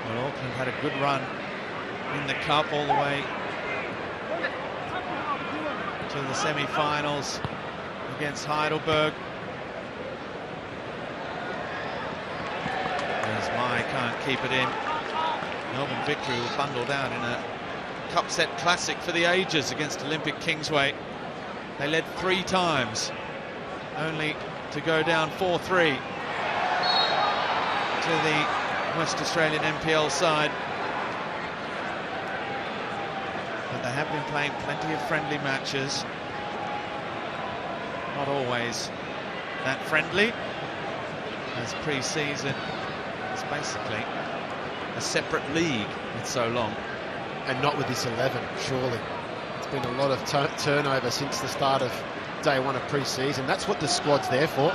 Well, Auckland had a good run in the Cup all the way to the semi-finals against Heidelberg. As Mai can't keep it in. Melbourne Victory will bundle down in a Cup set classic for the ages against Olympic Kingsway. They led 3 times, only to go down 4-3 to the West Australian NPL side. But they have been playing plenty of friendly matches. Not always that friendly, as pre-season is basically a separate league with so long. And not with this 11, surely. It's been a lot of turnover since the start of day one of pre-season. That's what the squad's there for.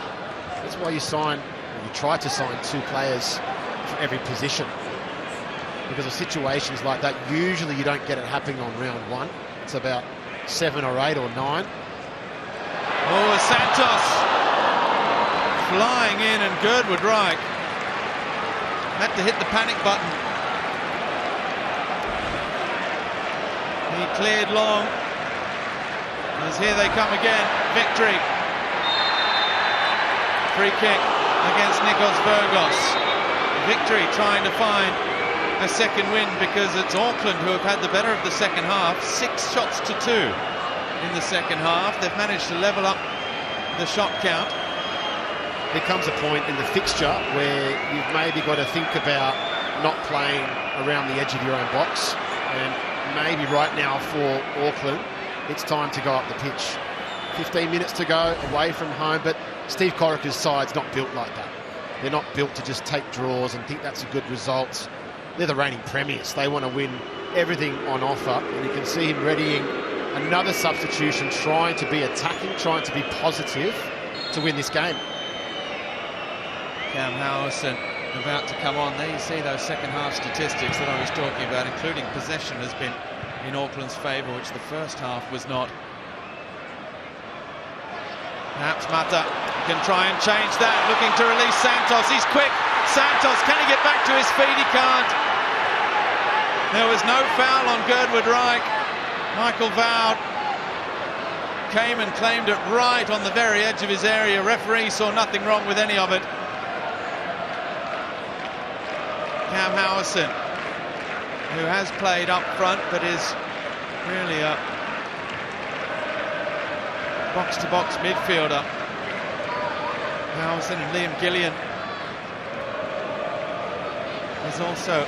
That's why you sign, or you try to sign 2 players for every position. Because of situations like that, usually you don't get it happening on round 1. It's about 7 or 8 or 9. Oh, Santos flying in, and Girdwood Reich had to hit the panic button. He cleared long. As here they come again. Victory. Free kick against Nikos Virgos. Victory trying to find a second win because it's Auckland who have had the better of the second half. 6 shots to 2 in the second half. They've managed to level up the shot count. There comes a point in the fixture where you've maybe got to think about not playing around the edge of your own box, and maybe right now for Auckland it's time to go up the pitch. 15 minutes to go away from home, but Steve Corica's side's not built like that. They're not built to just take draws and think that's a good result. They're the reigning premiers. They want to win everything on offer, and you can see him readying another substitution, trying to be attacking, trying to be positive to win this game. Cam Howison about to come on. There you see those second half statistics that I was talking about, including possession has been in Auckland's favour, which the first half was not. Perhaps Mata can try and change that, looking to release Santos. He's quick. Santos, can he get back to his feet? He can't. There was no foul on Girdwood Reich. Michael Vowd came and claimed it right on the very edge of his area. Referee saw nothing wrong with any of it. Cam Howison, who has played up front but is really a box-to-box midfielder. Howison and Liam Gillian is also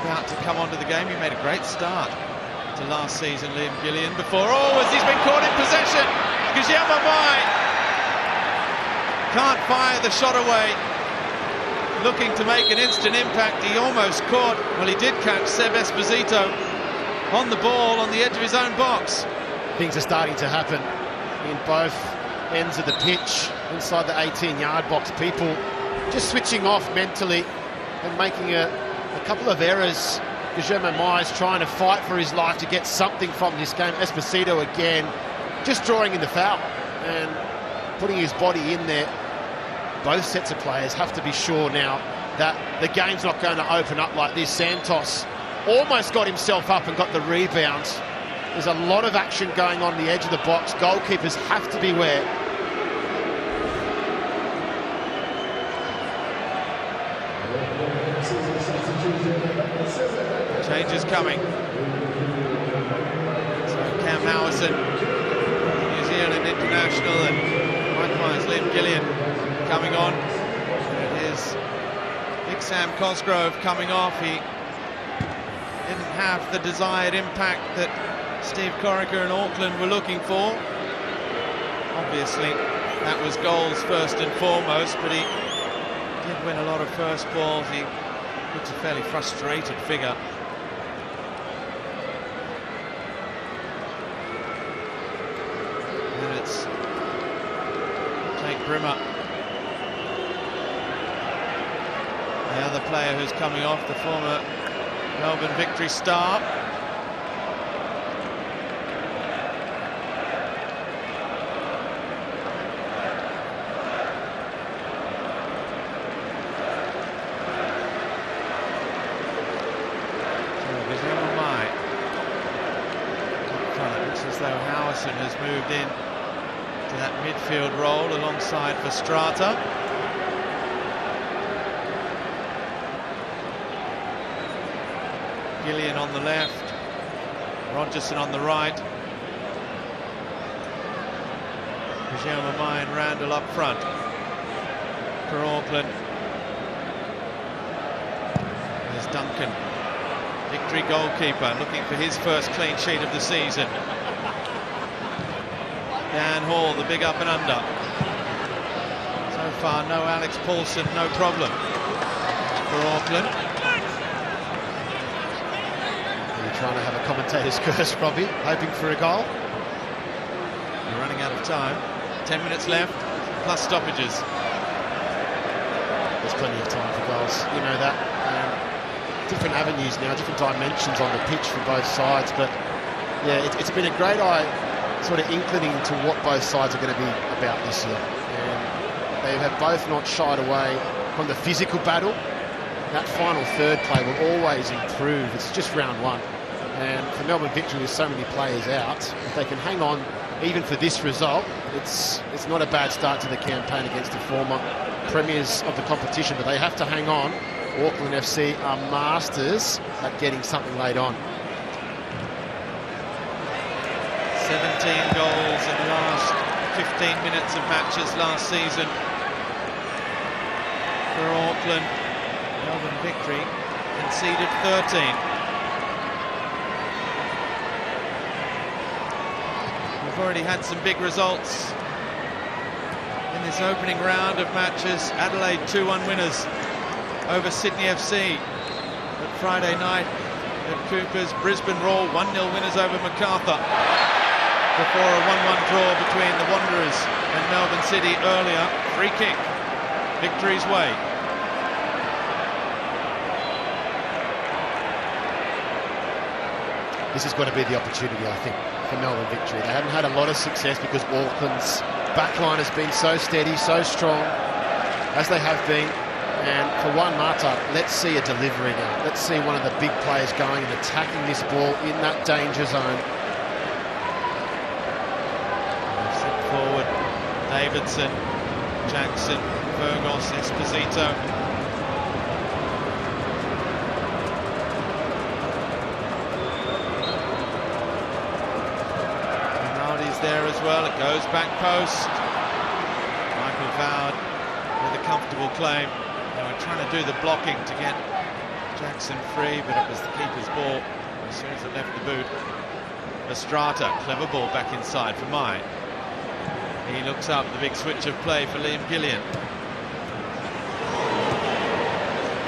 about to come onto the game. He made a great start to last season, Liam Gillian, before, as he's been caught in possession. Guillermo Mai can't fire the shot away. Looking to make an instant impact. He almost caught, well, he did catch Seb Esposito on the ball on the edge of his own box. Things are starting to happen in both ends of the pitch, inside the 18-yard box. People just switching off mentally and making a couple of errors. Guillermo Mai's trying to fight for his life to get something from this game. Esposito again, just drawing in the foul and putting his body in there. Both sets of players have to be sure now that the game's not going to open up like this. Santos almost got himself up and got the rebound. There's a lot of action going on the edge of the box. Goalkeepers have to beware. Changes coming. So Cam Howison, New Zealand international, and likewise Liam Gillian coming on. It is Big Sam Cosgrove coming off. He didn't have the desired impact that Steve Corica and Auckland were looking for. Obviously, that was goals first and foremost, but he did win a lot of first balls. He looks a fairly frustrated figure. And it's Jake Brimmer, the other player who's coming off, the former Melbourne Victory star. As though Howison has moved in to that midfield role alongside Verstrata. Gillian on the left, Rogerson on the right. Guillermo Mai and Randall up front for Auckland. There's Duncan, Victory goalkeeper, looking for his first clean sheet of the season. Dan Hall, the big up and under. So far, no Alex Paulson, no problem for Auckland. You're trying to have a commentator's curse, Robbie, hoping for a goal. We're running out of time. 10 minutes left, plus stoppages. There's plenty of time for goals, you know that. Different avenues now, different dimensions on the pitch from both sides, but yeah, it's been a great sort of inclining to what both sides are going to be about this year. And they have both not shied away from the physical battle, that final third play will always improve. It's just round one. And for Melbourne Victory, with so many players out, if they can hang on even for this result, it's not a bad start to the campaign against the former premiers of the competition, but they have to hang on. Auckland FC are masters at getting something late on. 17 goals in the last 15 minutes of matches last season for Auckland. Melbourne Victory conceded 13. We've already had some big results in this opening round of matches. Adelaide 2-1 winners over Sydney FC at Friday night at Coopers. Brisbane Roar 1-0 winners over MacArthur before a 1-1 draw between the Wanderers and Melbourne City earlier. Free kick, Victory's way. This is going to be the opportunity, I think, for Melbourne Victory. They haven't had a lot of success because Auckland's backline has been so steady, so strong, as they have been. And for Juan Mata, let's see a delivery now. Let's see one of the big players going and attacking this ball in that danger zone. Step forward, Davidson, Jackson, Burgos, Esposito. Rinaldi's there as well. It goes back post. Michael Vowd with a comfortable claim. They were trying to do the blocking to get Jackson free, but it was the keeper's ball as soon as it left the boot. Estrada, clever ball back inside for Mai. He looks up, the big switch of play for Liam Gillian.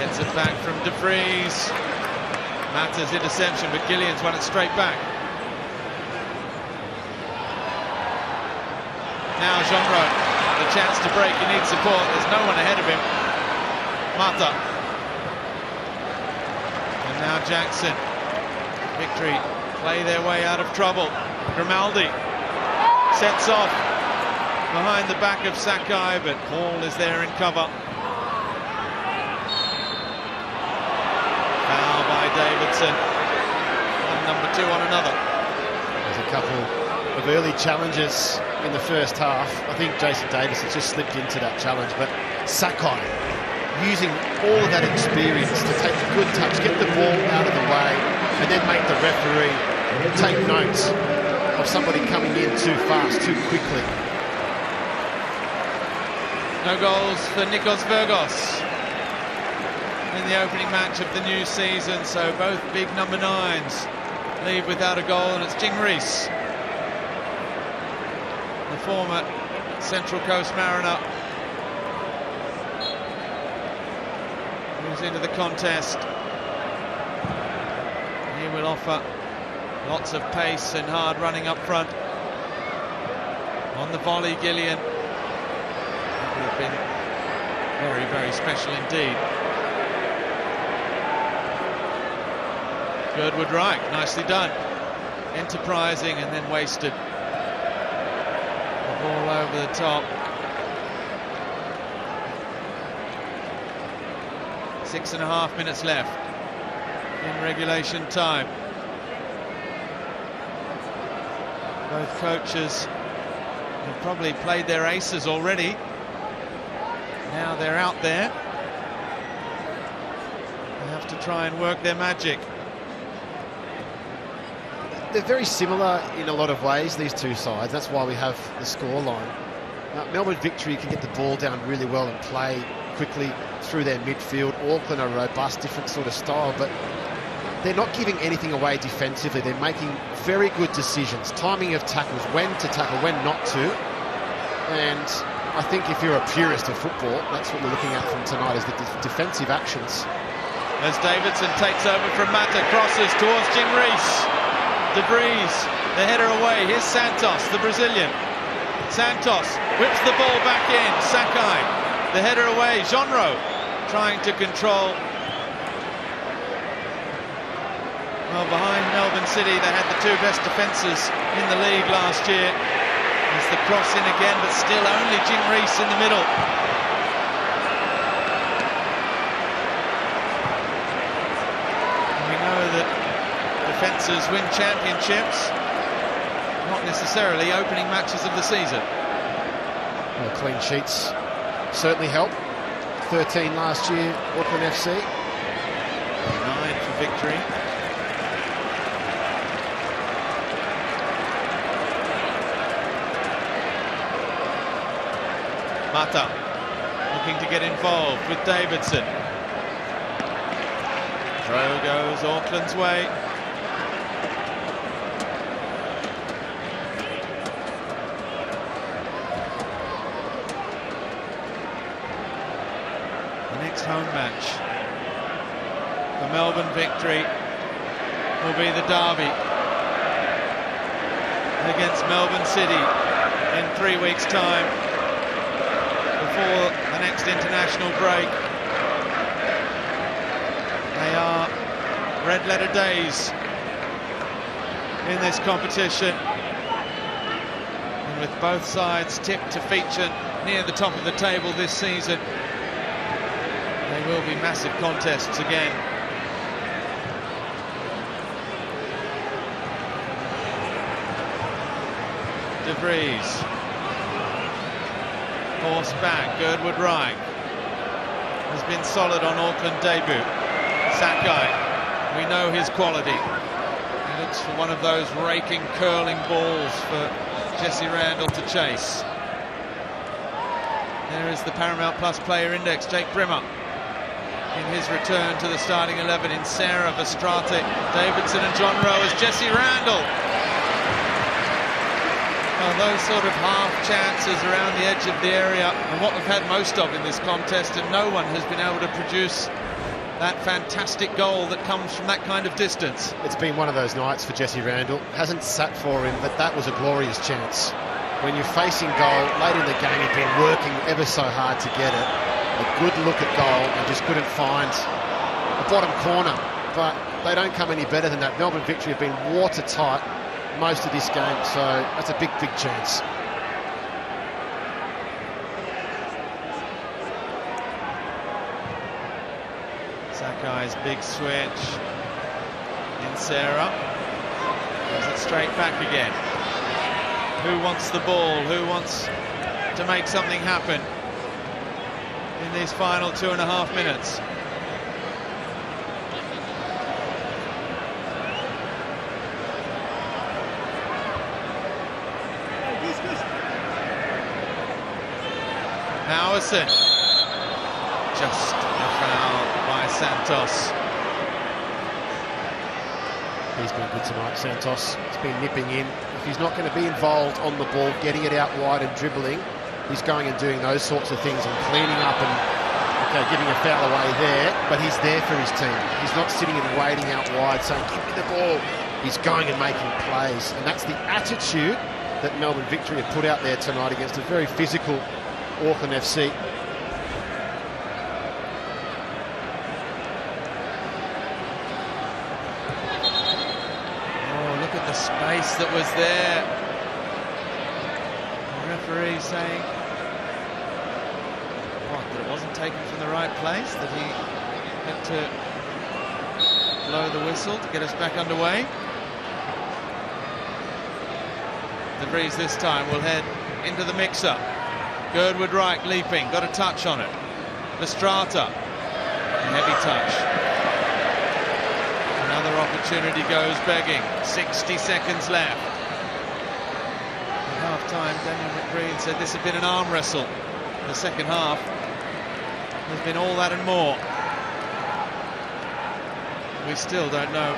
Gets it back from De Vries. Mata's interception, but Gillian's won it straight back. Now Jean-Ro, the chance to break, he needs support, there's no one ahead of him. Mata. And now Jackson. Victory play their way out of trouble. Grimaldi sets off behind the back of Sakai, but Hall is there in cover. Foul by Davidson. One number two on another. There's a couple of early challenges in the first half. I think Jason Davis has just slipped into that challenge, but Sakai using all of that experience to take a good touch, get the ball out of the way, and then make the referee take notes of somebody coming in too fast, too quickly. No goals for Nikos Virgos in the opening match of the new season, so both big number 9s leave without a goal, and it's Jing Rees, the former Central Coast Mariner, who's into the contest. He will offer lots of pace and hard running up front. On the volley, Gillian. That would have been very, very special indeed. Girdwood Reich, nicely done. Enterprising and then wasted. The ball over the top. 6.5 minutes left in regulation time. Both coaches have probably played their aces already. Now they're out there. They have to try and work their magic. They're very similar in a lot of ways, these two sides. That's why we have the scoreline. Melbourne Victory can get the ball down really well and play quickly through their midfield. Auckland are robust, different sort of style, but they're not giving anything away defensively. They're making very good decisions, timing of tackles, when to tackle, when not to. And I think if you're a purist of football, that's what we're looking at from tonight, is the defensive actions. As Davidson takes over from Mata, crosses towards Jim Rees. De Vries, the header away. Here's Santos, the Brazilian. Santos whips the ball back in. Sakai, the header away. Jean-Ro trying to control. Well, behind Melbourne City, they had the two best defences in the league last year. There's the cross in again, but still only Jim Rees in the middle. performances win championships, not necessarily opening matches of the season. Well, clean sheets certainly help. 13 last year, Auckland FC. 9 for victory. Mata looking to get involved with Davidson. Throw goes Auckland's way. The next home match for Melbourne Victory will be the derby against Melbourne City in 3 weeks' time, before the next international break. They are red-letter days in this competition, and with both sides tipped to feature near the top of the table this season, they will be massive contests again. De Vries forced back. Girdwood Reich has been solid on Auckland debut. Sakai, we know his quality. He looks for one of those raking, curling balls for Jesse Randall to chase. There is the Paramount Plus player index, Jake Brimmer, in his return to the starting 11 in Sarah, Verstraete, Davidson and John Rowe as Jesse Randall. Well, those sort of half chances around the edge of the area and what we've had most of in this contest, and no one has been able to produce that fantastic goal that comes from that kind of distance. It's been one of those nights for Jesse Randall. Hasn't sat for him, but that was a glorious chance. When you're facing goal, late in the game, you've been working ever so hard to get it. A good look at goal and just couldn't find the bottom corner. But they don't come any better than that. Melbourne Victory have been watertight most of this game, so that's a big, big chance. Sakai's big switch in Sarah. Goes it straight back again. Who wants the ball? Who wants to make something happen in these final 2.5 minutes? Howison. Just a foul by Santos. He's been good tonight, Santos. He's been nipping in. If he's not going to be involved on the ball, getting it out wide and dribbling, he's going and doing those sorts of things and cleaning up and, okay, giving a foul away there, but he's there for his team. He's not sitting and waiting out wide saying, give me the ball. He's going and making plays, and that's the attitude that Melbourne Victory have put out there tonight against a very physical Auckland FC. Space that was there. The referee saying that it wasn't taken from the right place, that he had to blow the whistle to get us back underway. De Vries this time will head into the mix-up. Girdwood Reich leaping, got a touch on it. Verstraete, a heavy touch. Another opportunity goes begging. 60 seconds left. At half-time, Daniel McBreen said this had been an arm wrestle. In the second half, there's been all that and more. We still don't know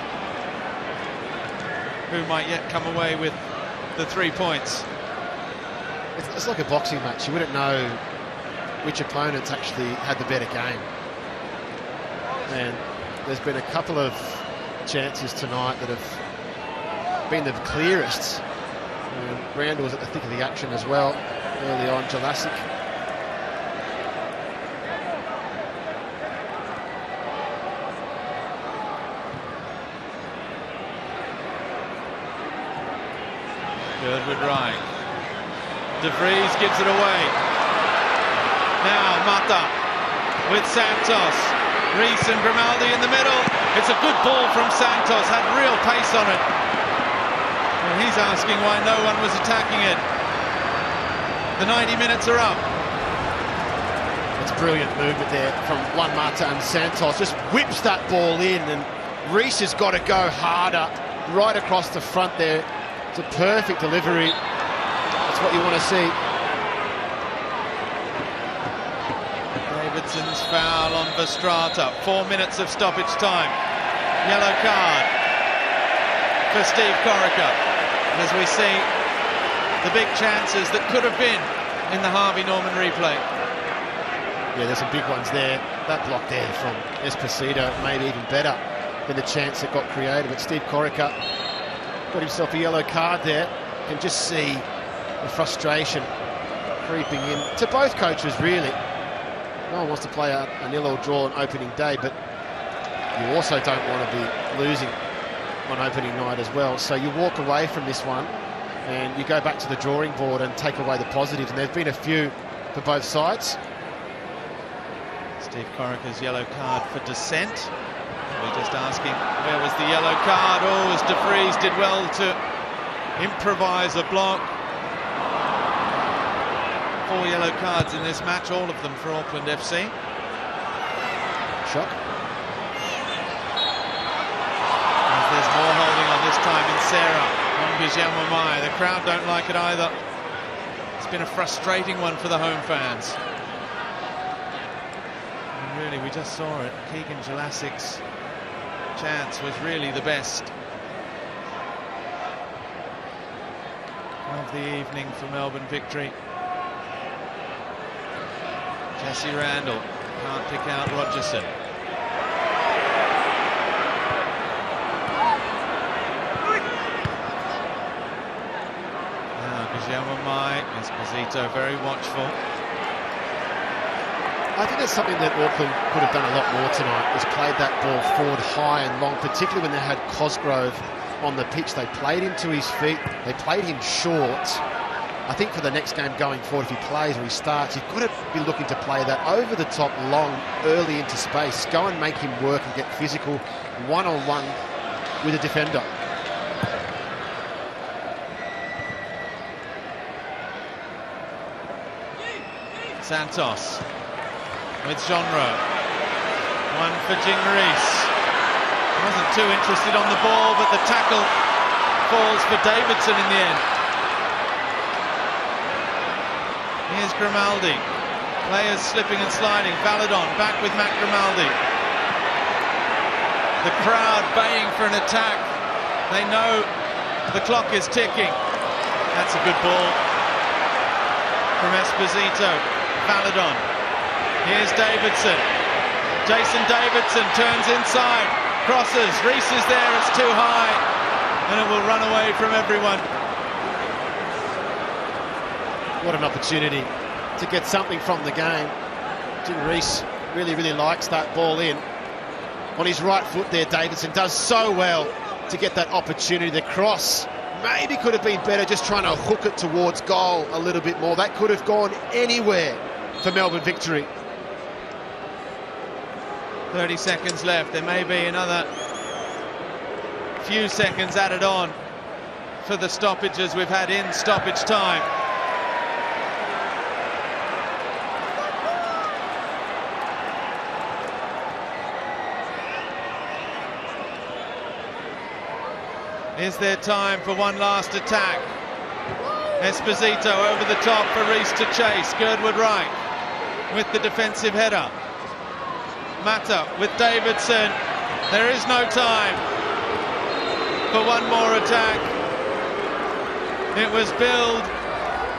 who might yet come away with the 3 points. It's like a boxing match. You wouldn't know which opponents actually had the better game. And there's been a couple of chances tonight that have been the clearest. Randall was at the thick of the action as well early on. Jelassic. Girdwood Reich. De Vries gives it away. Now Mata with Santos. Rees and Grimaldi in the middle. It's a good ball from Santos, had real pace on it. And he's asking why no one was attacking it. The 90 minutes are up. It's brilliant movement there from Juan Mata and Santos. Just whips that ball in, and Reece has got to go harder right across the front there. It's a perfect delivery. That's what you want to see. Davidson's foul on Verstraete. 4 minutes of stoppage time. Yellow card for Steve Corica. As we see the big chances that could have been in the Harvey Norman replay. Yeah, there's some big ones there. That block there from Esposito, maybe even better than the chance that got created. But Steve Corica got himself a yellow card there. You can just see the frustration creeping in to both coaches, really. No one wants to play a nil or draw on opening day, but you also don't want to be losing on opening night as well. So you walk away from this one and you go back to the drawing board and take away the positives. And there's been a few for both sides. Steve Corica's yellow card for dissent. We're just asking, where was the yellow card? Oh, as De Vries did well to improvise a block. 4 yellow cards in this match, all of them for Auckland FC. Shock. There's more holding on, this time in Sarah on Guillermo. The crowd don't like it either. It's been a frustrating one for the home fans. And really, we just saw it. Keegan Jelasic's chance was really the best of the evening for Melbourne Victory. Jesse Randall can't pick out Rogerson. Esposito very watchful. I think that's something that Auckland could have done a lot more tonight, is played that ball forward high and long, particularly when they had Cosgrove on the pitch. They played him to his feet, they played him short. I think for the next game going forward, if he plays or he starts, you've got to be looking to play that over the top, long, early into space. Go and make him work and get physical one-on-one with a defender. Santos with Genre. One for Jing Reece. Wasn't too interested on the ball, but the tackle falls for Davidson in the end. Here's Grimaldi. Players slipping and sliding. Valadon back with Matt Grimaldi. The crowd baying for an attack. They know the clock is ticking. That's a good ball from Esposito. Valadon. Here's Davidson. Jason Davidson turns inside. Crosses. Reece is there. It's too high. And it will run away from everyone. What an opportunity to get something from the game. Jim Reece really, really likes that ball in. On his right foot there, Davidson does so well to get that opportunity. The cross maybe could have been better, just trying to hook it towards goal a little bit more. That could have gone anywhere for Melbourne Victory. 30 seconds left. There may be another few seconds added on for the stoppages we've had in stoppage time. Is there time for one last attack? Esposito over the top for Reece to chase. Girdwood right with the defensive header. Mata with Davidson. There is no time for one more attack. It was billed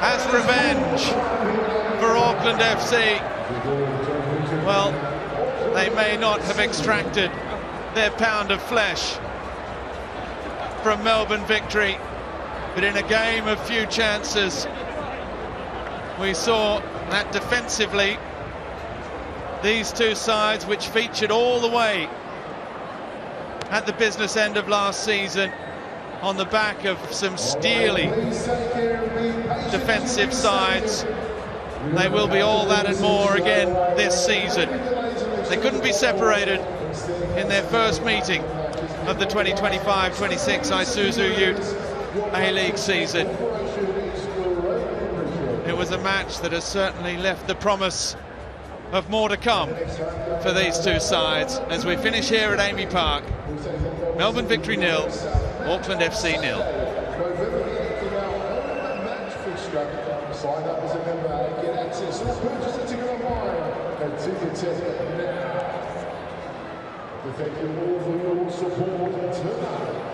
as revenge for Auckland FC. Well, they may not have extracted their pound of flesh from Melbourne Victory, but in a game of few chances, we saw that defensively these two sides, which featured all the way at the business end of last season on the back of some steely defensive sides, they will be all that and more again this season. They couldn't be separated in their first meeting of the 2025-26 Isuzu UTE A-League season. It was a match that has certainly left the promise of more to come for these two sides as we finish here at Amy Park. Melbourne Victory 0, Auckland FC 0. Sign up as a member and get access or purchase a ticket online at Ticketek now. Thank you all for your support tonight.